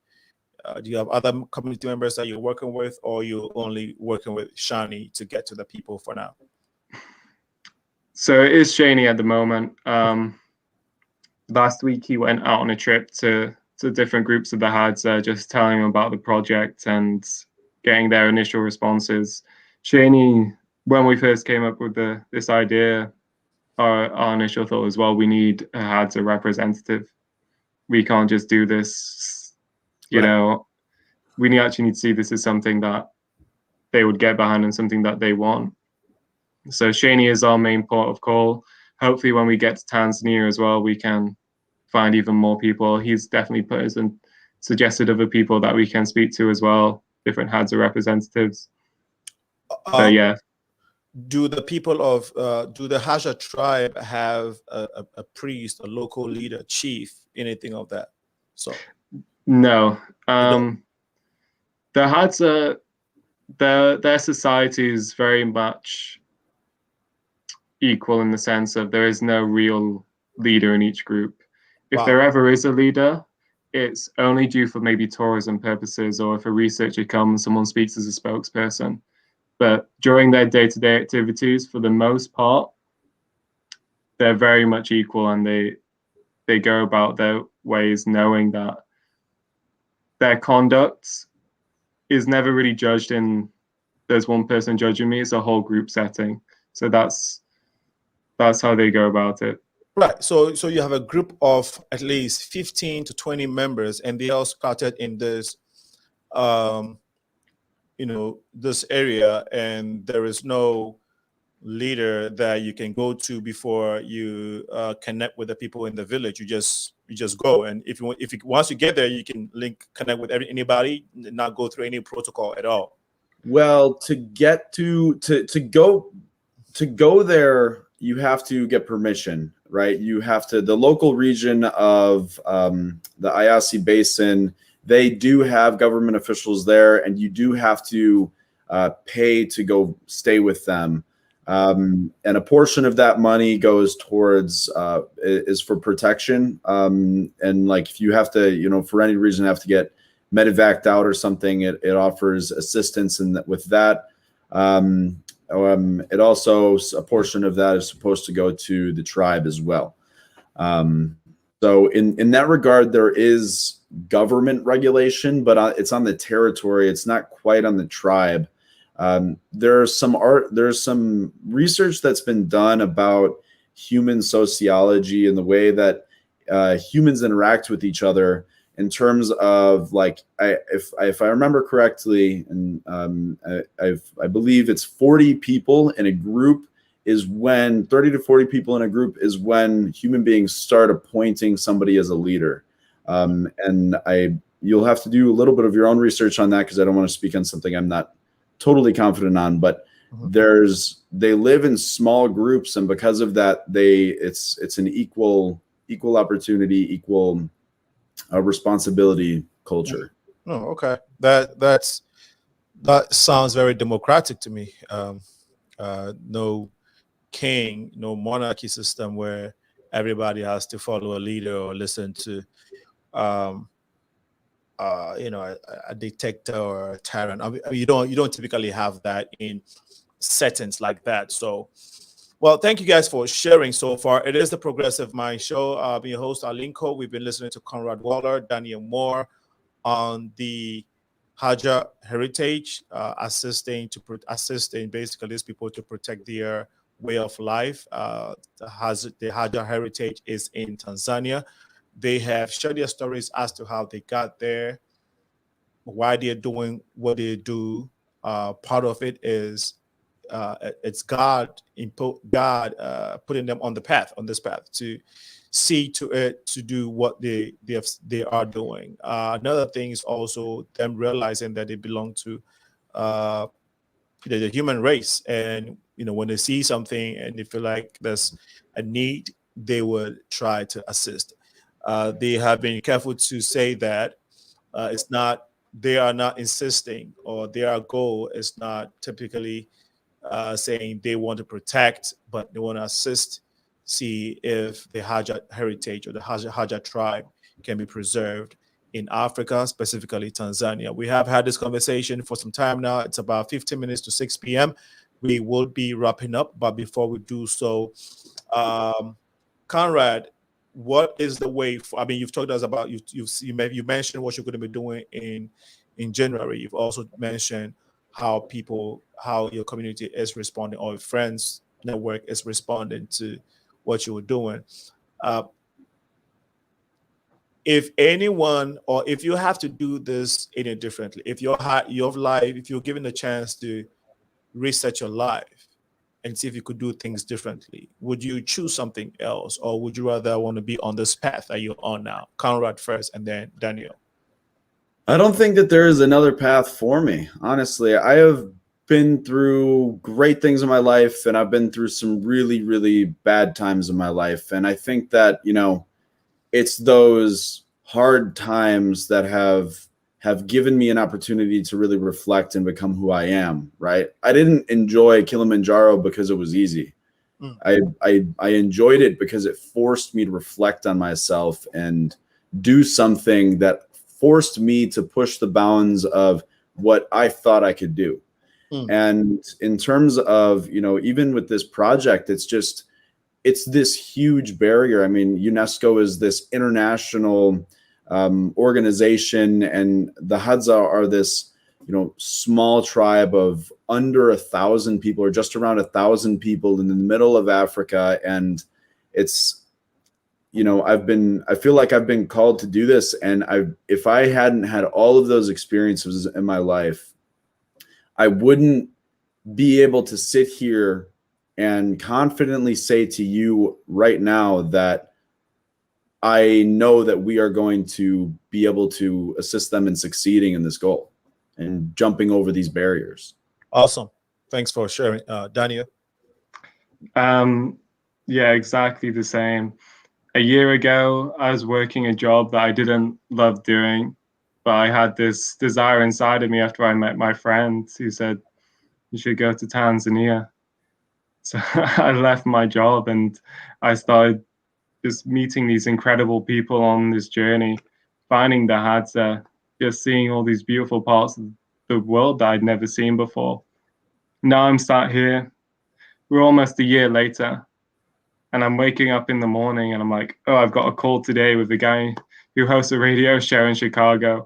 Do you have other community members that you're working with, or you're only working with SHANI to get to the people for now? So it is SHANI at the moment. Last week he went out on a trip to different groups of the Hadza, just telling them about the project and getting their initial responses. SHANI, when we first came up with this idea, our initial thought was, well, we need a Hadza representative. We can't just do this, you know. We actually need to see this as something that they would get behind and something that they want. So SHANI is our main port of call. Hopefully when we get to Tanzania as well, we can find even more people. He's definitely put us and suggested other people that we can speak to as well, different Hadza representatives. So yeah. Do the people of do the Hadza tribe have a priest, a local leader, chief, anything of that? So no. The Hadza, their society is very much equal in the sense of there is no real leader in each group. If there ever is a leader, it's only due for maybe tourism purposes, or if a researcher comes, someone speaks as a spokesperson. But during their day-to-day activities, for the most part, they're very much equal, and they go about their ways knowing that their conduct is never really judged in there's one person judging me. It's a whole group setting. So that's how they go about it. Right. So you have a group of at least 15 to 20 members, and they all started in this this area, and there is no leader that you can go to before you connect with the people in the village. You just go, and once you get there, you can connect with anybody, not go through any protocol at all. Well, to get to go there, you have to get permission, right? You have to, the local region of the Ayasi Basin, they do have government officials there, and you do have to pay to go stay with them. And a portion of that money goes towards is for protection. And like if you have to, for any reason have to get medevaced out or something, it offers assistance with that. It also, a portion of that is supposed to go to the tribe as well. So in that regard, there is government regulation, but it's on the territory. It's not quite on the tribe. There's some research that's been done about human sociology and the way that humans interact with each other in terms of, like, if I remember correctly, and I believe it's 40 people in a group is when 30 to 40 people in a group is when human beings start appointing somebody as a leader. And you'll have to do a little bit of your own research on that, because I don't want to speak on something I'm not totally confident on, but they live in small groups, and because of that, it's an equal opportunity, equal responsibility culture. Oh, okay. That sounds very democratic to me. No king, no monarchy system where everybody has to follow a leader or listen to a dictator or a tyrant. I mean, you don't typically have that in settings like that. So, well, thank you guys for sharing so far. It is the Progressive Mind Show. I'm your host, Alinko. We've been listening to KONRAD Waller, Daniel Moore on the Hadza Heritage, assisting basically these people to protect their way of life. The Hadza Heritage is in Tanzania. They have shared their stories as to how they got there, why they're doing what they do. Part of it is it's God putting them on this path to see to it to do what they are doing. Another thing is also them realizing that they belong to the human race, and when they see something and they feel like there's a need, they would try to assist. They have been careful to say that They are not insisting, or their goal is not typically saying they want to protect, but they want to assist, see if the Hadza heritage or the Hadza tribe can be preserved in Africa, specifically Tanzania. We have had this conversation for some time now. It's about 15 minutes to 6 p.m. We will be wrapping up, but before we do so, KONRAD, what is the way for, I mean, you've talked to us about, you mentioned what you're going to be doing in January. You've also mentioned how your community is responding, or your friends network is responding to what you were doing. If anyone, or if you have to do this any differently, if if you're given the chance to reset your life and see if you could do things differently, would you choose something else, or would you rather want to be on this path that you're on now? KONRAD first, and then Daniel. I don't think that there is another path for me. Honestly, I have been through great things in my life, and I've been through some really, really bad times in my life. And I think that, it's those hard times that have given me an opportunity to really reflect and become who I am, right? I didn't enjoy Kilimanjaro because it was easy. I enjoyed it because it forced me to reflect on myself and do something that forced me to push the bounds of what I thought I could do. And in terms of, even with this project, it's this huge barrier. I mean, UNESCO is this international organization, and the Hadza are this, small tribe of under 1,000 people, or just around 1,000 people in the middle of Africa. And it's, I feel like I've been called to do this. And if I hadn't had all of those experiences in my life, I wouldn't be able to sit here and confidently say to you right now that I know that we are going to be able to assist them in succeeding in this goal and jumping over these barriers. Awesome. Thanks for sharing, Daniel. Yeah, exactly the same. A year ago, I was working a job that I didn't love doing, but I had this desire inside of me after I met my friend who said, you should go to Tanzania. So I left my job and I started just meeting these incredible people on this journey, finding the Hadza, just seeing all these beautiful parts of the world that I'd never seen before. Now I'm sat here, we're almost a year later, and I'm waking up in the morning and I'm like, oh, I've got a call today with the guy who hosts a radio show in Chicago,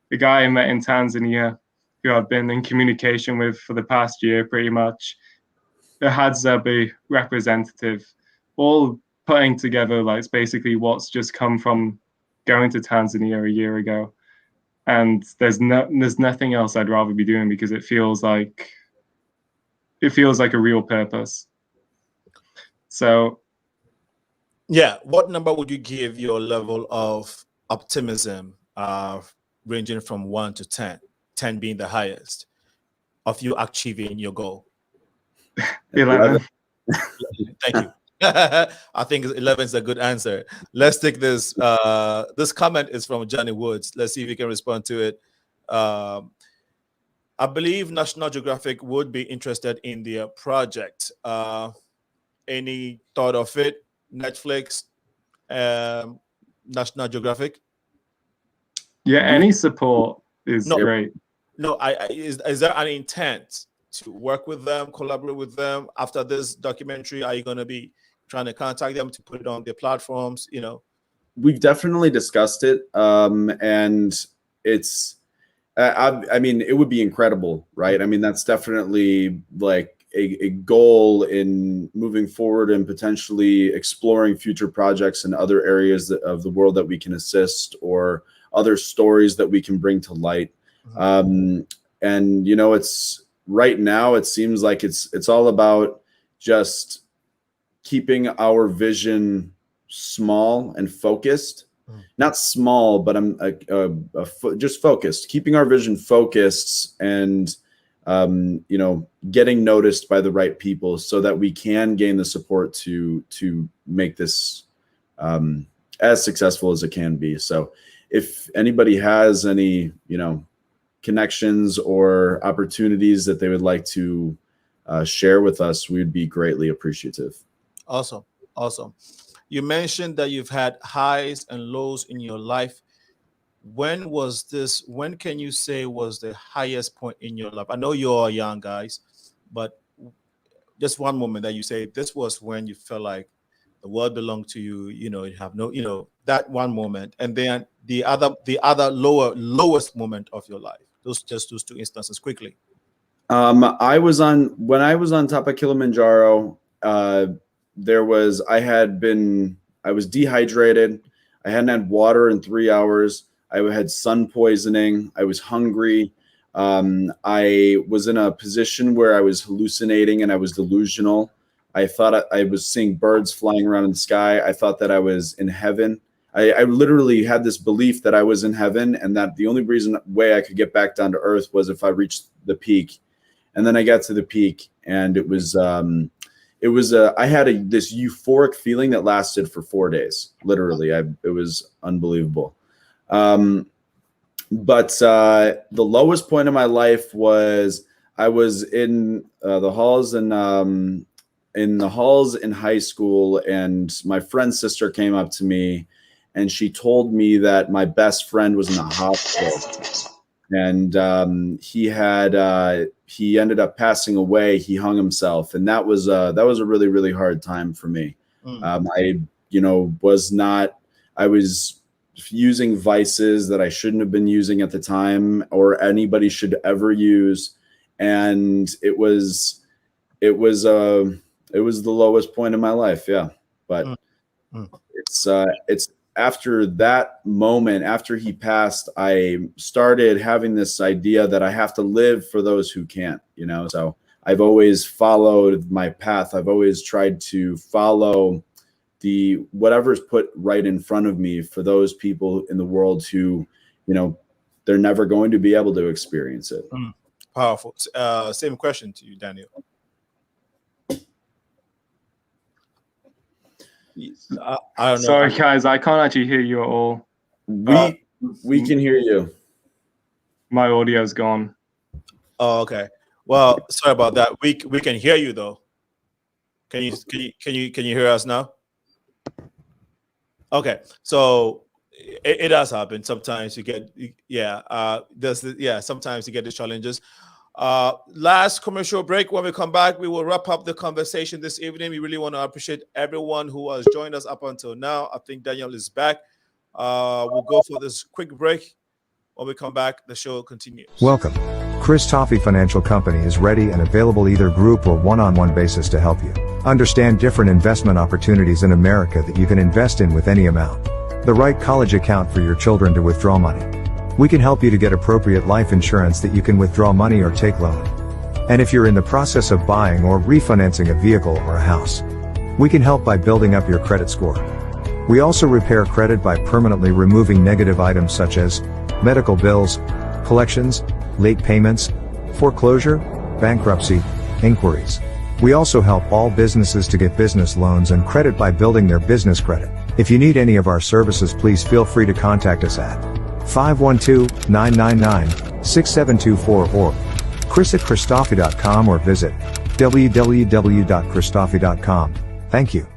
the guy I met in Tanzania, who I've been in communication with for the past year pretty much, the Hadza representative, all putting together like basically what's just come from going to Tanzania a year ago. And there's nothing else I'd rather be doing, because it feels like a real purpose. So yeah, what number would you give your level of optimism, ranging from 1 to 10, 10 being the highest, of you achieving your goal? 11. Thank you. I think 11 is a good answer. Let's take this. This comment is from Johnny Woods. Let's see if we can respond to it. I believe National Geographic would be interested in the project. Any thought of it? Netflix, National Geographic? Yeah, any support is great. No, is there an intent to work with them, collaborate with them after this documentary? Are you going to be trying to contact them to put it on their platforms? We've definitely discussed it, and it's, I mean, it would be incredible, right? I mean, that's definitely like a goal in moving forward and potentially exploring future projects in other areas of the world that we can assist, or other stories that we can bring to light. And it's right now, it seems like it's all about just keeping our vision small and focused. Not small, but just focused, keeping our vision focused, and getting noticed by the right people so that we can gain the support to make this as successful as it can be. So if anybody has any, connections or opportunities that they would like to share with us, we'd be greatly appreciative. Awesome. You mentioned that you've had highs and lows in your life. When can you say was the highest point in your life? I know you're young, guys, but just one moment that you say this was when you felt like the world belonged to you, you have no, that one moment, and then the other lowest moment of your life. Those 2 instances quickly. When I was on top of Kilimanjaro, I was dehydrated. I hadn't had water in 3 hours. I had sun poisoning. I was hungry. I was in a position where I was hallucinating and I was delusional. I thought I was seeing birds flying around in the sky. I thought that I was in heaven. I literally had this belief that I was in heaven and that the only way I could get back down to earth was if I reached the peak. And then I got to the peak, and I had this euphoric feeling that lasted for 4 days. Literally, it was unbelievable. But the lowest point of my life was I was in the halls in high school, and my friend's sister came up to me, and she told me that my best friend was in the hospital, and he ended up passing away. He hung himself, and that was a really, really hard time for me. I was using vices that I shouldn't have been using at the time, or anybody should ever use, and it was the lowest point in my life. Yeah, but it's after that moment, after he passed, I started having this idea that I have to live for those who can't, so I've always followed my path. I've always tried to follow whatever's put right in front of me for those people in the world who, they're never going to be able to experience it. Powerful. Same question to you, Daniel. I don't know. Sorry, guys, I can't actually hear you at all. We can hear you. My audio's gone. Oh, okay. Well, sorry about that. We can hear you though. Can you hear us now? Okay. So it does happen. Sometimes you get sometimes you get the challenges. Last commercial break. When we come back, we will wrap up the conversation this evening. We really want to appreciate everyone who has joined us up until now. I think Daniel is back. We'll go for this quick break. When we come back, the show continues. Welcome. Chris Toffee Financial Company is ready and available either group or one-on-one basis to help you understand different investment opportunities in America that you can invest in with any amount. The right college account for your children to withdraw money. We can help you to get appropriate life insurance that you can withdraw money or take loan. And if you're in the process of buying or refinancing a vehicle or a house, we can help by building up your credit score. We also repair credit by permanently removing negative items such as medical bills, collections, late payments, foreclosure, bankruptcy, inquiries. We also help all businesses to get business loans and credit by building their business credit. If you need any of our services, please feel free to contact us at 512-999-6724 or chris@christoffee.com or visit www.christoffee.com. Thank you.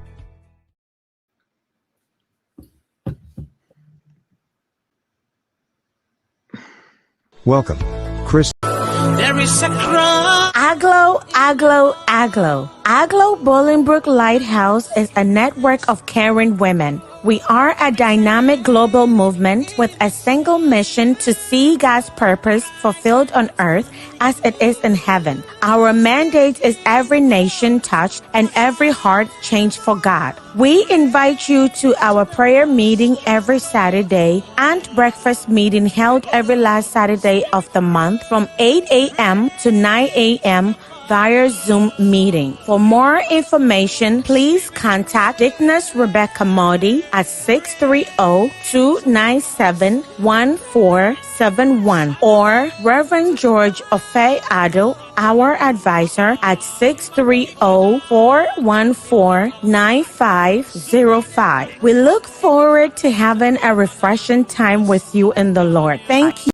Welcome. Chris. There is a cry. Aglo, Aglo, Aglo. Aglo Bolingbrook Lighthouse is a network of caring women. We are a dynamic global movement with a single mission to see God's purpose fulfilled on earth as it is in heaven. Our mandate is every nation touched and every heart changed for God. We invite you to our prayer meeting every Saturday and breakfast meeting held every last Saturday of the month from 8 a.m. to 9 a.m. via Zoom meeting. For more information, please contact Dickness Rebecca Modi at 630-297-1471 or Reverend George Ofe Ado, our advisor, at 630-414-9505. We look forward to having a refreshing time with you in the Lord. Thank you.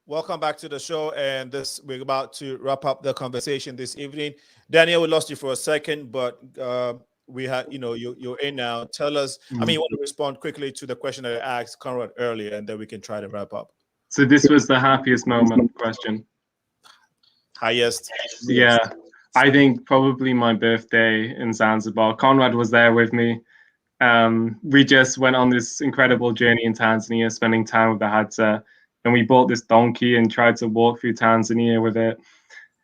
Welcome back to the show, and we're about to wrap up the conversation this evening. Daniel, we lost you for a second, but we had, you're in now. Tell us, you want to respond quickly to the question that I asked Konrad earlier, and then we can try to wrap up. So this was the happiest moment question. Highest. Yeah, I think probably my birthday in Zanzibar. Konrad was there with me. We just went on this incredible journey in Tanzania, spending time with the Hadza. And we bought this donkey and tried to walk through Tanzania with it.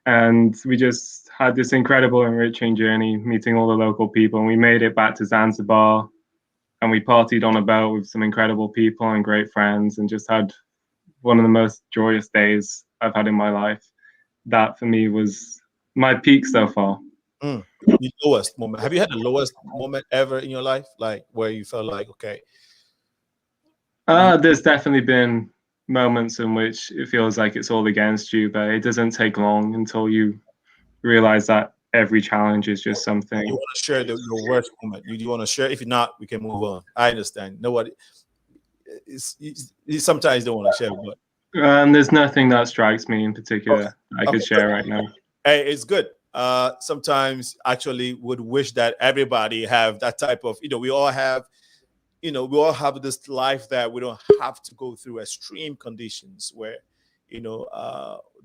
And we just had this incredible, enriching journey, meeting all the local people. And we made it back to Zanzibar. And we partied on a boat with some incredible people and great friends, and just had one of the most joyous days I've had in my life. That for me was my peak so far. The lowest moment. Have you had the lowest moment ever in your life? Like where you felt like, okay. There's definitely been moments in which it feels like it's all against you, but it doesn't take long until you realize that every challenge is just something. You want to share your worst moment? You want to share? If not, we can move on. I understand. Nobody. Sometimes don't want to share, but there's nothing that strikes me in particular I could share right now. Hey, it's good. Sometimes actually would wish that everybody have that type of. We all have. We all have this life that we don't have to go through extreme conditions where,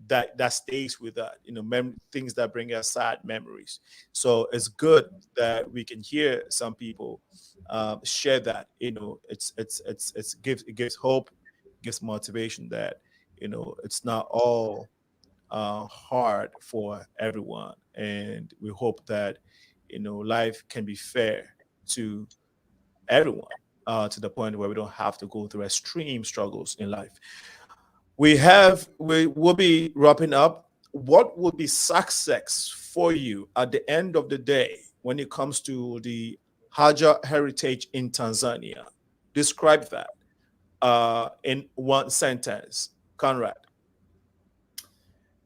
that stays with us, things that bring us sad memories. So it's good that we can hear some people share that. It gives hope, gives motivation that it's not all hard for everyone, and we hope that life can be fair to everyone. To the point where we don't have to go through extreme struggles in life. We will be wrapping up. What would be success for you at the end of the day when it comes to the Hadza Heritage in Tanzania? Describe that in one sentence, Konrad.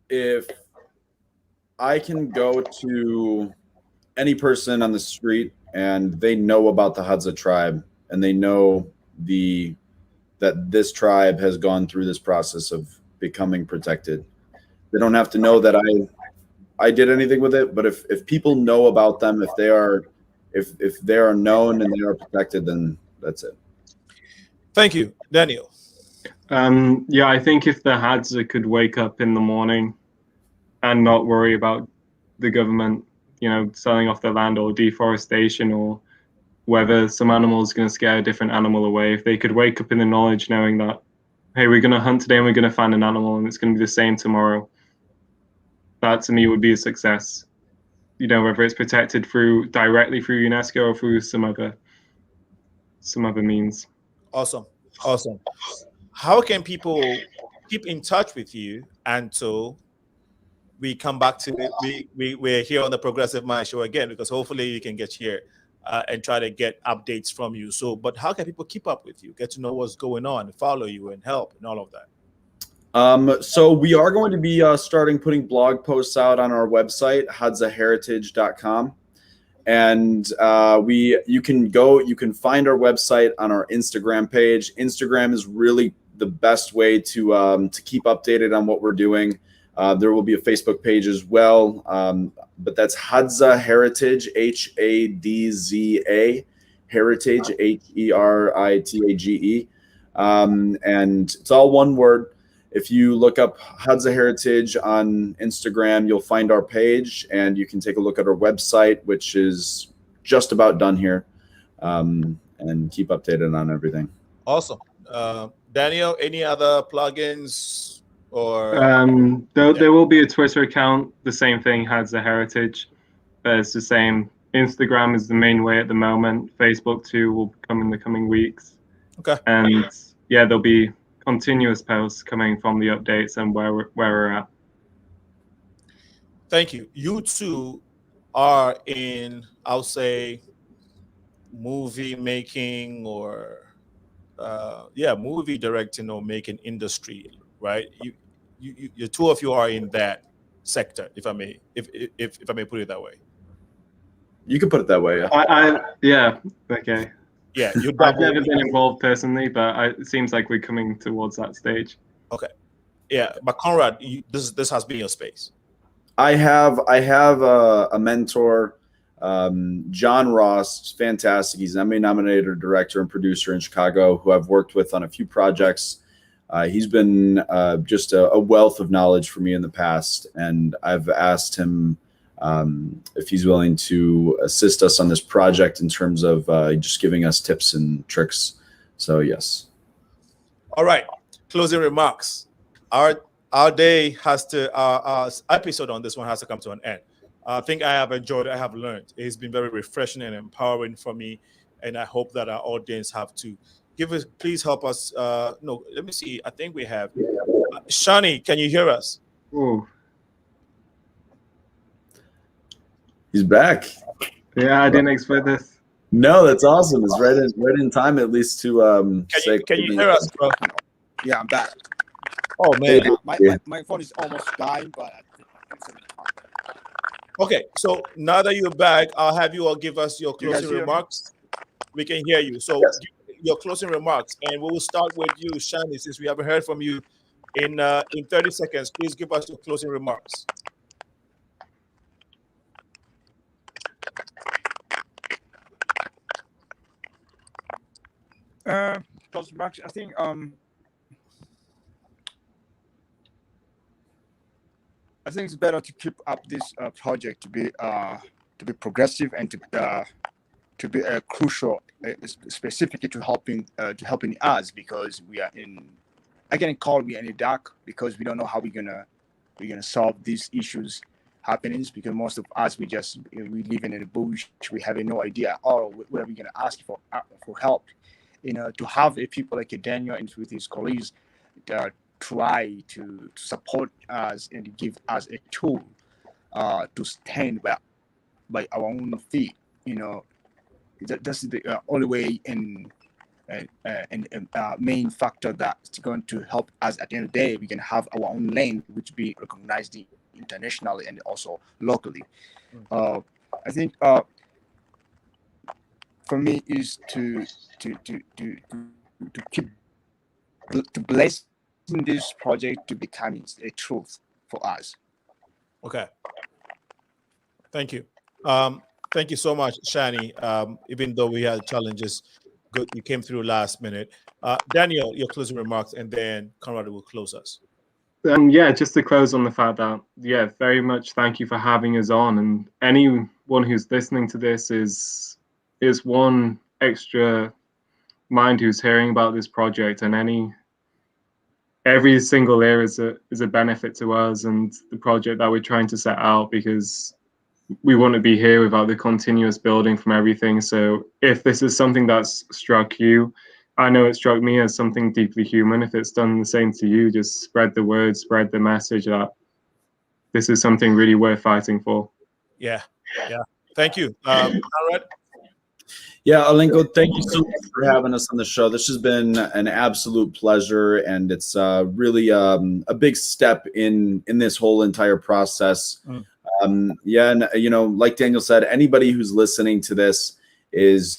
If I can go to any person on the street and they know about the Hadza tribe, and they know that this tribe has gone through this process of becoming protected. They don't have to know that I did anything with it, but if people know about them, if they are known and they are protected, then that's it. Thank you, Daniel. Yeah, I think if the Hadza could wake up in the morning and not worry about the government, selling off their land or deforestation or whether some animal is going to scare a different animal away, if they could wake up in the knowledge knowing that, hey, we're going to hunt today and we're going to find an animal and it's going to be the same tomorrow, that to me would be a success. Whether it's protected directly through UNESCO or through some other means. Awesome. How can people keep in touch with you until we come back to it? We're here on the Progressive Mind Show again, because hopefully you can get here and try to get updates from you. But how can people keep up with you, get to know what's going on, follow you and help and all of that? So we are going to be starting putting blog posts out on our website, hadzaheritage.com. And you can find our website on our Instagram page. Instagram is really the best way to keep updated on what we're doing. There will be a Facebook page as well, but that's Hadza Heritage, Hadza Heritage, Heritage, and it's all one word. If you look up Hadza Heritage on Instagram, you'll find our page, and you can take a look at our website, which is just about done here, and keep updated on everything. Awesome. Daniel, any other plugins? Or there will be a Twitter account, the same thing, Hadza Heritage, but it's the same. Instagram is the main way at the moment. Facebook too will come in the coming weeks. Okay. And yeah, there'll be continuous posts coming from the updates and where we're at. Thank you. You two are in, I'll say, movie making or movie directing or making industry, right? You two of you are in that sector, if I may, if I may put it that way. You can put it that way. Yeah. Okay. Yeah, you. I've never been involved personally, but it seems like we're coming towards that stage. Okay. Yeah, but Konrad, this has been your space. I have a mentor, John Ross, fantastic. He's an Emmy nominated director and producer in Chicago who I've worked with on a few projects. He's been just a wealth of knowledge for me in the past, and I've asked him if he's willing to assist us on this project in terms of just giving us tips and tricks. So yes. All right, closing remarks. Our day has to, our episode on this one has to come to an end. I think I have enjoyed it. I have learned. It's been very refreshing and empowering for me, and I hope that our audience have to give us. Please help us. No, let me see. I think we have. Shani, can you hear us? Ooh. He's back. Yeah, I didn't expect this. No, that's awesome. It's right in time, at least to Can you hear us, bro? Yeah, I'm back. Oh man, my phone is almost dying, but okay. So now that you're back, I'll have you all give us your closing remarks. We can hear you. So give your closing remarks, and we will start with you, Shani, since we haven't heard from you in 30 seconds. Please give us your closing remarks. closing remarks. I think it's better to keep up this project to be progressive and to be crucial, specifically to helping us, because we are in the dark, because we don't know how we're gonna solve these issues happenings, because most of us we live in the bush. We have no idea or where we're gonna ask for help. To have people like Daniel and with his colleagues try to support us and give us a tool to stand by our own feet. That's the only way and main factor that's going to help us at the end of the day. We can have our own lane, which be recognized internationally and also locally. I think for me is to keep to bless this project to become a truth for us. Okay. Thank you. Thank you so much, Shani. Even though we had challenges, good, you came through last minute. Daniel, your closing remarks, and then Konrad will close us. Just to close on the fact that, very much thank you for having us on. And anyone who's listening to this is one extra mind who's hearing about this project, and every single ear is a benefit to us and the project that we're trying to set out, because we wouldn't be here without the continuous building from everything. So if this is something that's struck you, I know it struck me as something deeply human. If it's done the same to you, just spread the word, spread the message that this is something really worth fighting for. Yeah. Thank you. Konrad? Yeah, Alinko, thank you so much for having us on the show. This has been an absolute pleasure, and it's really a big step in this whole entire process. And like Daniel said, anybody who's listening to this is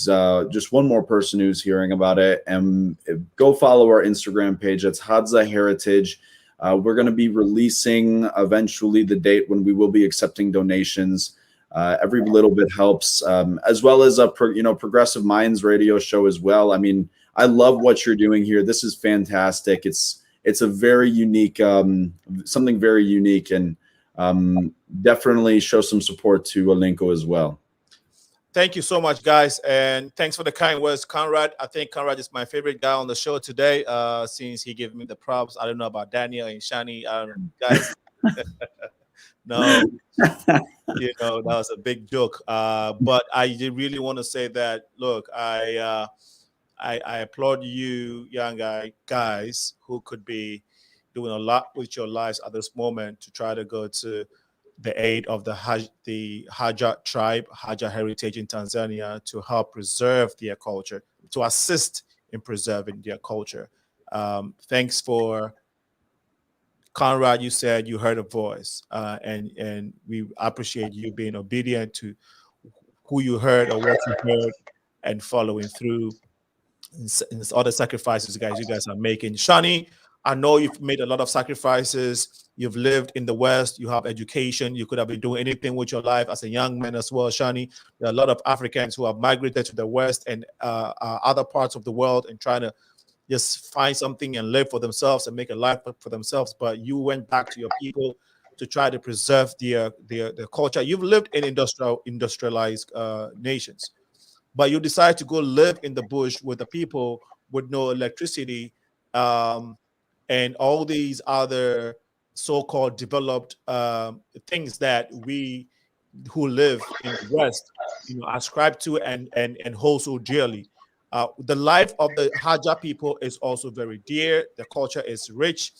just one more person who's hearing about it. And go follow our Instagram page. It's Hadza Heritage. We're going to be releasing eventually the date when we will be accepting donations. Every little bit helps, as well as a Progressive Minds radio show as well. I mean, I love what you're doing here. This is fantastic. It's a very unique, something very unique, and definitely show some support to Alinko as well. Thank you so much, guys, and thanks for the kind words, Konrad. I think Konrad is my favorite guy on the show today, since he gave me the props. I don't know about Daniel and Shani, guys. No, that was a big joke. But I did really want to say that, look, I applaud you, young guys who could be doing a lot with your lives at this moment to try to go to the aid of the Hadza tribe, Hadza Heritage in Tanzania, to help preserve their culture, to assist in preserving their culture. Thanks for KONRAD. You said you heard a voice, and we appreciate you being obedient to who you heard or what you heard and following through. And all the sacrifices you guys are making. SHANI, I know you've made a lot of sacrifices. You've lived in the West. You have education. You could have been doing anything with your life as a young man as well, SHANI. There are a lot of Africans who have migrated to the West and other parts of the world and trying to just find something and live for themselves and make a life for themselves. But you went back to your people to try to preserve their culture. You've lived in industrialized nations, but you decide to go live in the bush with the people with no electricity, and all these other so-called developed things that we who live in the West, ascribe to and hold so dearly. The life of the Hadza people is also very dear. The culture is rich.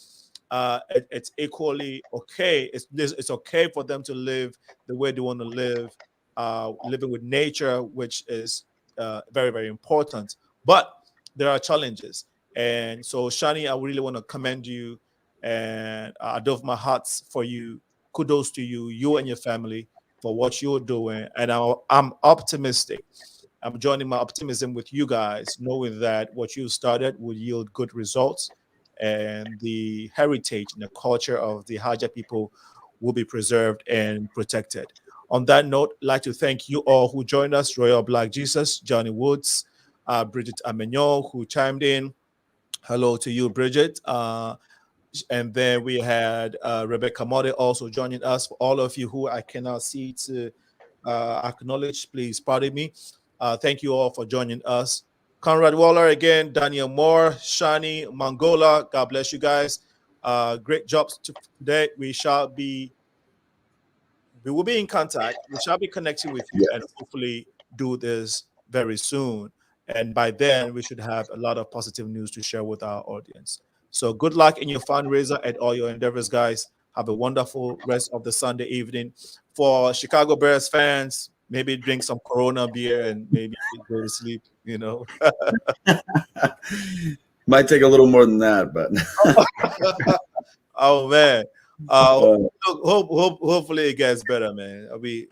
It's equally okay. It's okay for them to live the way they want to live, living with nature, which is very, very important. But there are challenges. And so, SHANI, I really want to commend you, and out of my heart for you. Kudos to you, you and your family, for what you're doing. And I'm optimistic. I'm joining my optimism with you guys, knowing that what you started will yield good results, and the heritage and the culture of the Hadza people will be preserved and protected. On that note, I'd like to thank you all who joined us: Royal Black Jesus, Johnny Woods, Bridget Amenyo, who chimed in. Hello to you, Bridget. And then we had Rebecca Mode also joining us. For all of you who I cannot see to acknowledge, please pardon me. Thank you all for joining us. KONRAD Waller again, Daniel Moore, SHANI, Mongola. God bless you guys. Great jobs today. We will be in contact. We shall be connecting with you, and hopefully do this very soon. And by then, we should have a lot of positive news to share with our audience. So good luck in your fundraiser and all your endeavors, guys. Have a wonderful rest of the Sunday evening. For Chicago Bears fans, maybe drink some Corona beer and maybe go to sleep, Might take a little more than that, but. Oh, man. Hopefully it gets better, man. We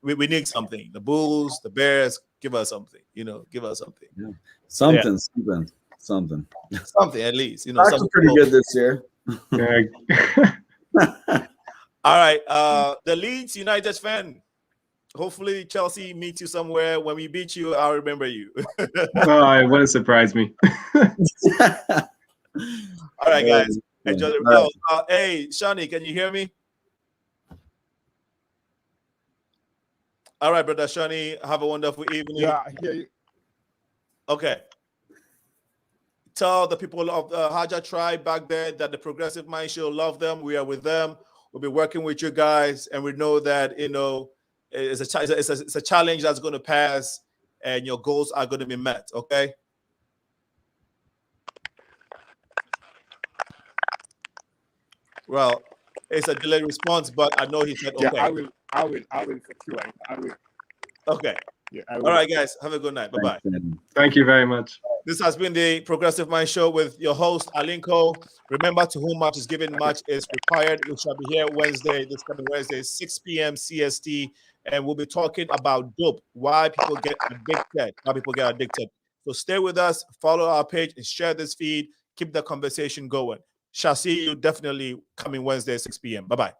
need something. The Bulls, the Bears, give us something. Give us something. Yeah. Something at least. Actually pretty good this year. All right. The Leeds United fan. Hopefully Chelsea meets you somewhere. When we beat you, I'll remember you. Oh, it wouldn't surprise me. All right, guys. Enjoy the hey, SHANI, can you hear me? All right, brother SHANI, have a wonderful evening. Yeah, I hear you. Okay. Tell the people of the Hadza tribe back there that the Progressive Mind Show love them. We are with them. We'll be working with you guys, and we know that it's a challenge that's going to pass, and your goals are going to be met. Okay. Well, it's a delayed response, but I know he said okay. Yeah, I will for sure. I will. Okay. Yeah, all right, guys. Have a good night. Bye-bye. Thank you very much. This has been the Progressive Mind Show with your host, Alinko. Remember, to whom much is given, much is required. We shall be here this coming Wednesday, 6 p.m. CST, and we'll be talking about dope, why people get addicted. So stay with us, follow our page, and share this feed. Keep the conversation going. Shall see you definitely coming Wednesday, 6 p.m. Bye-bye.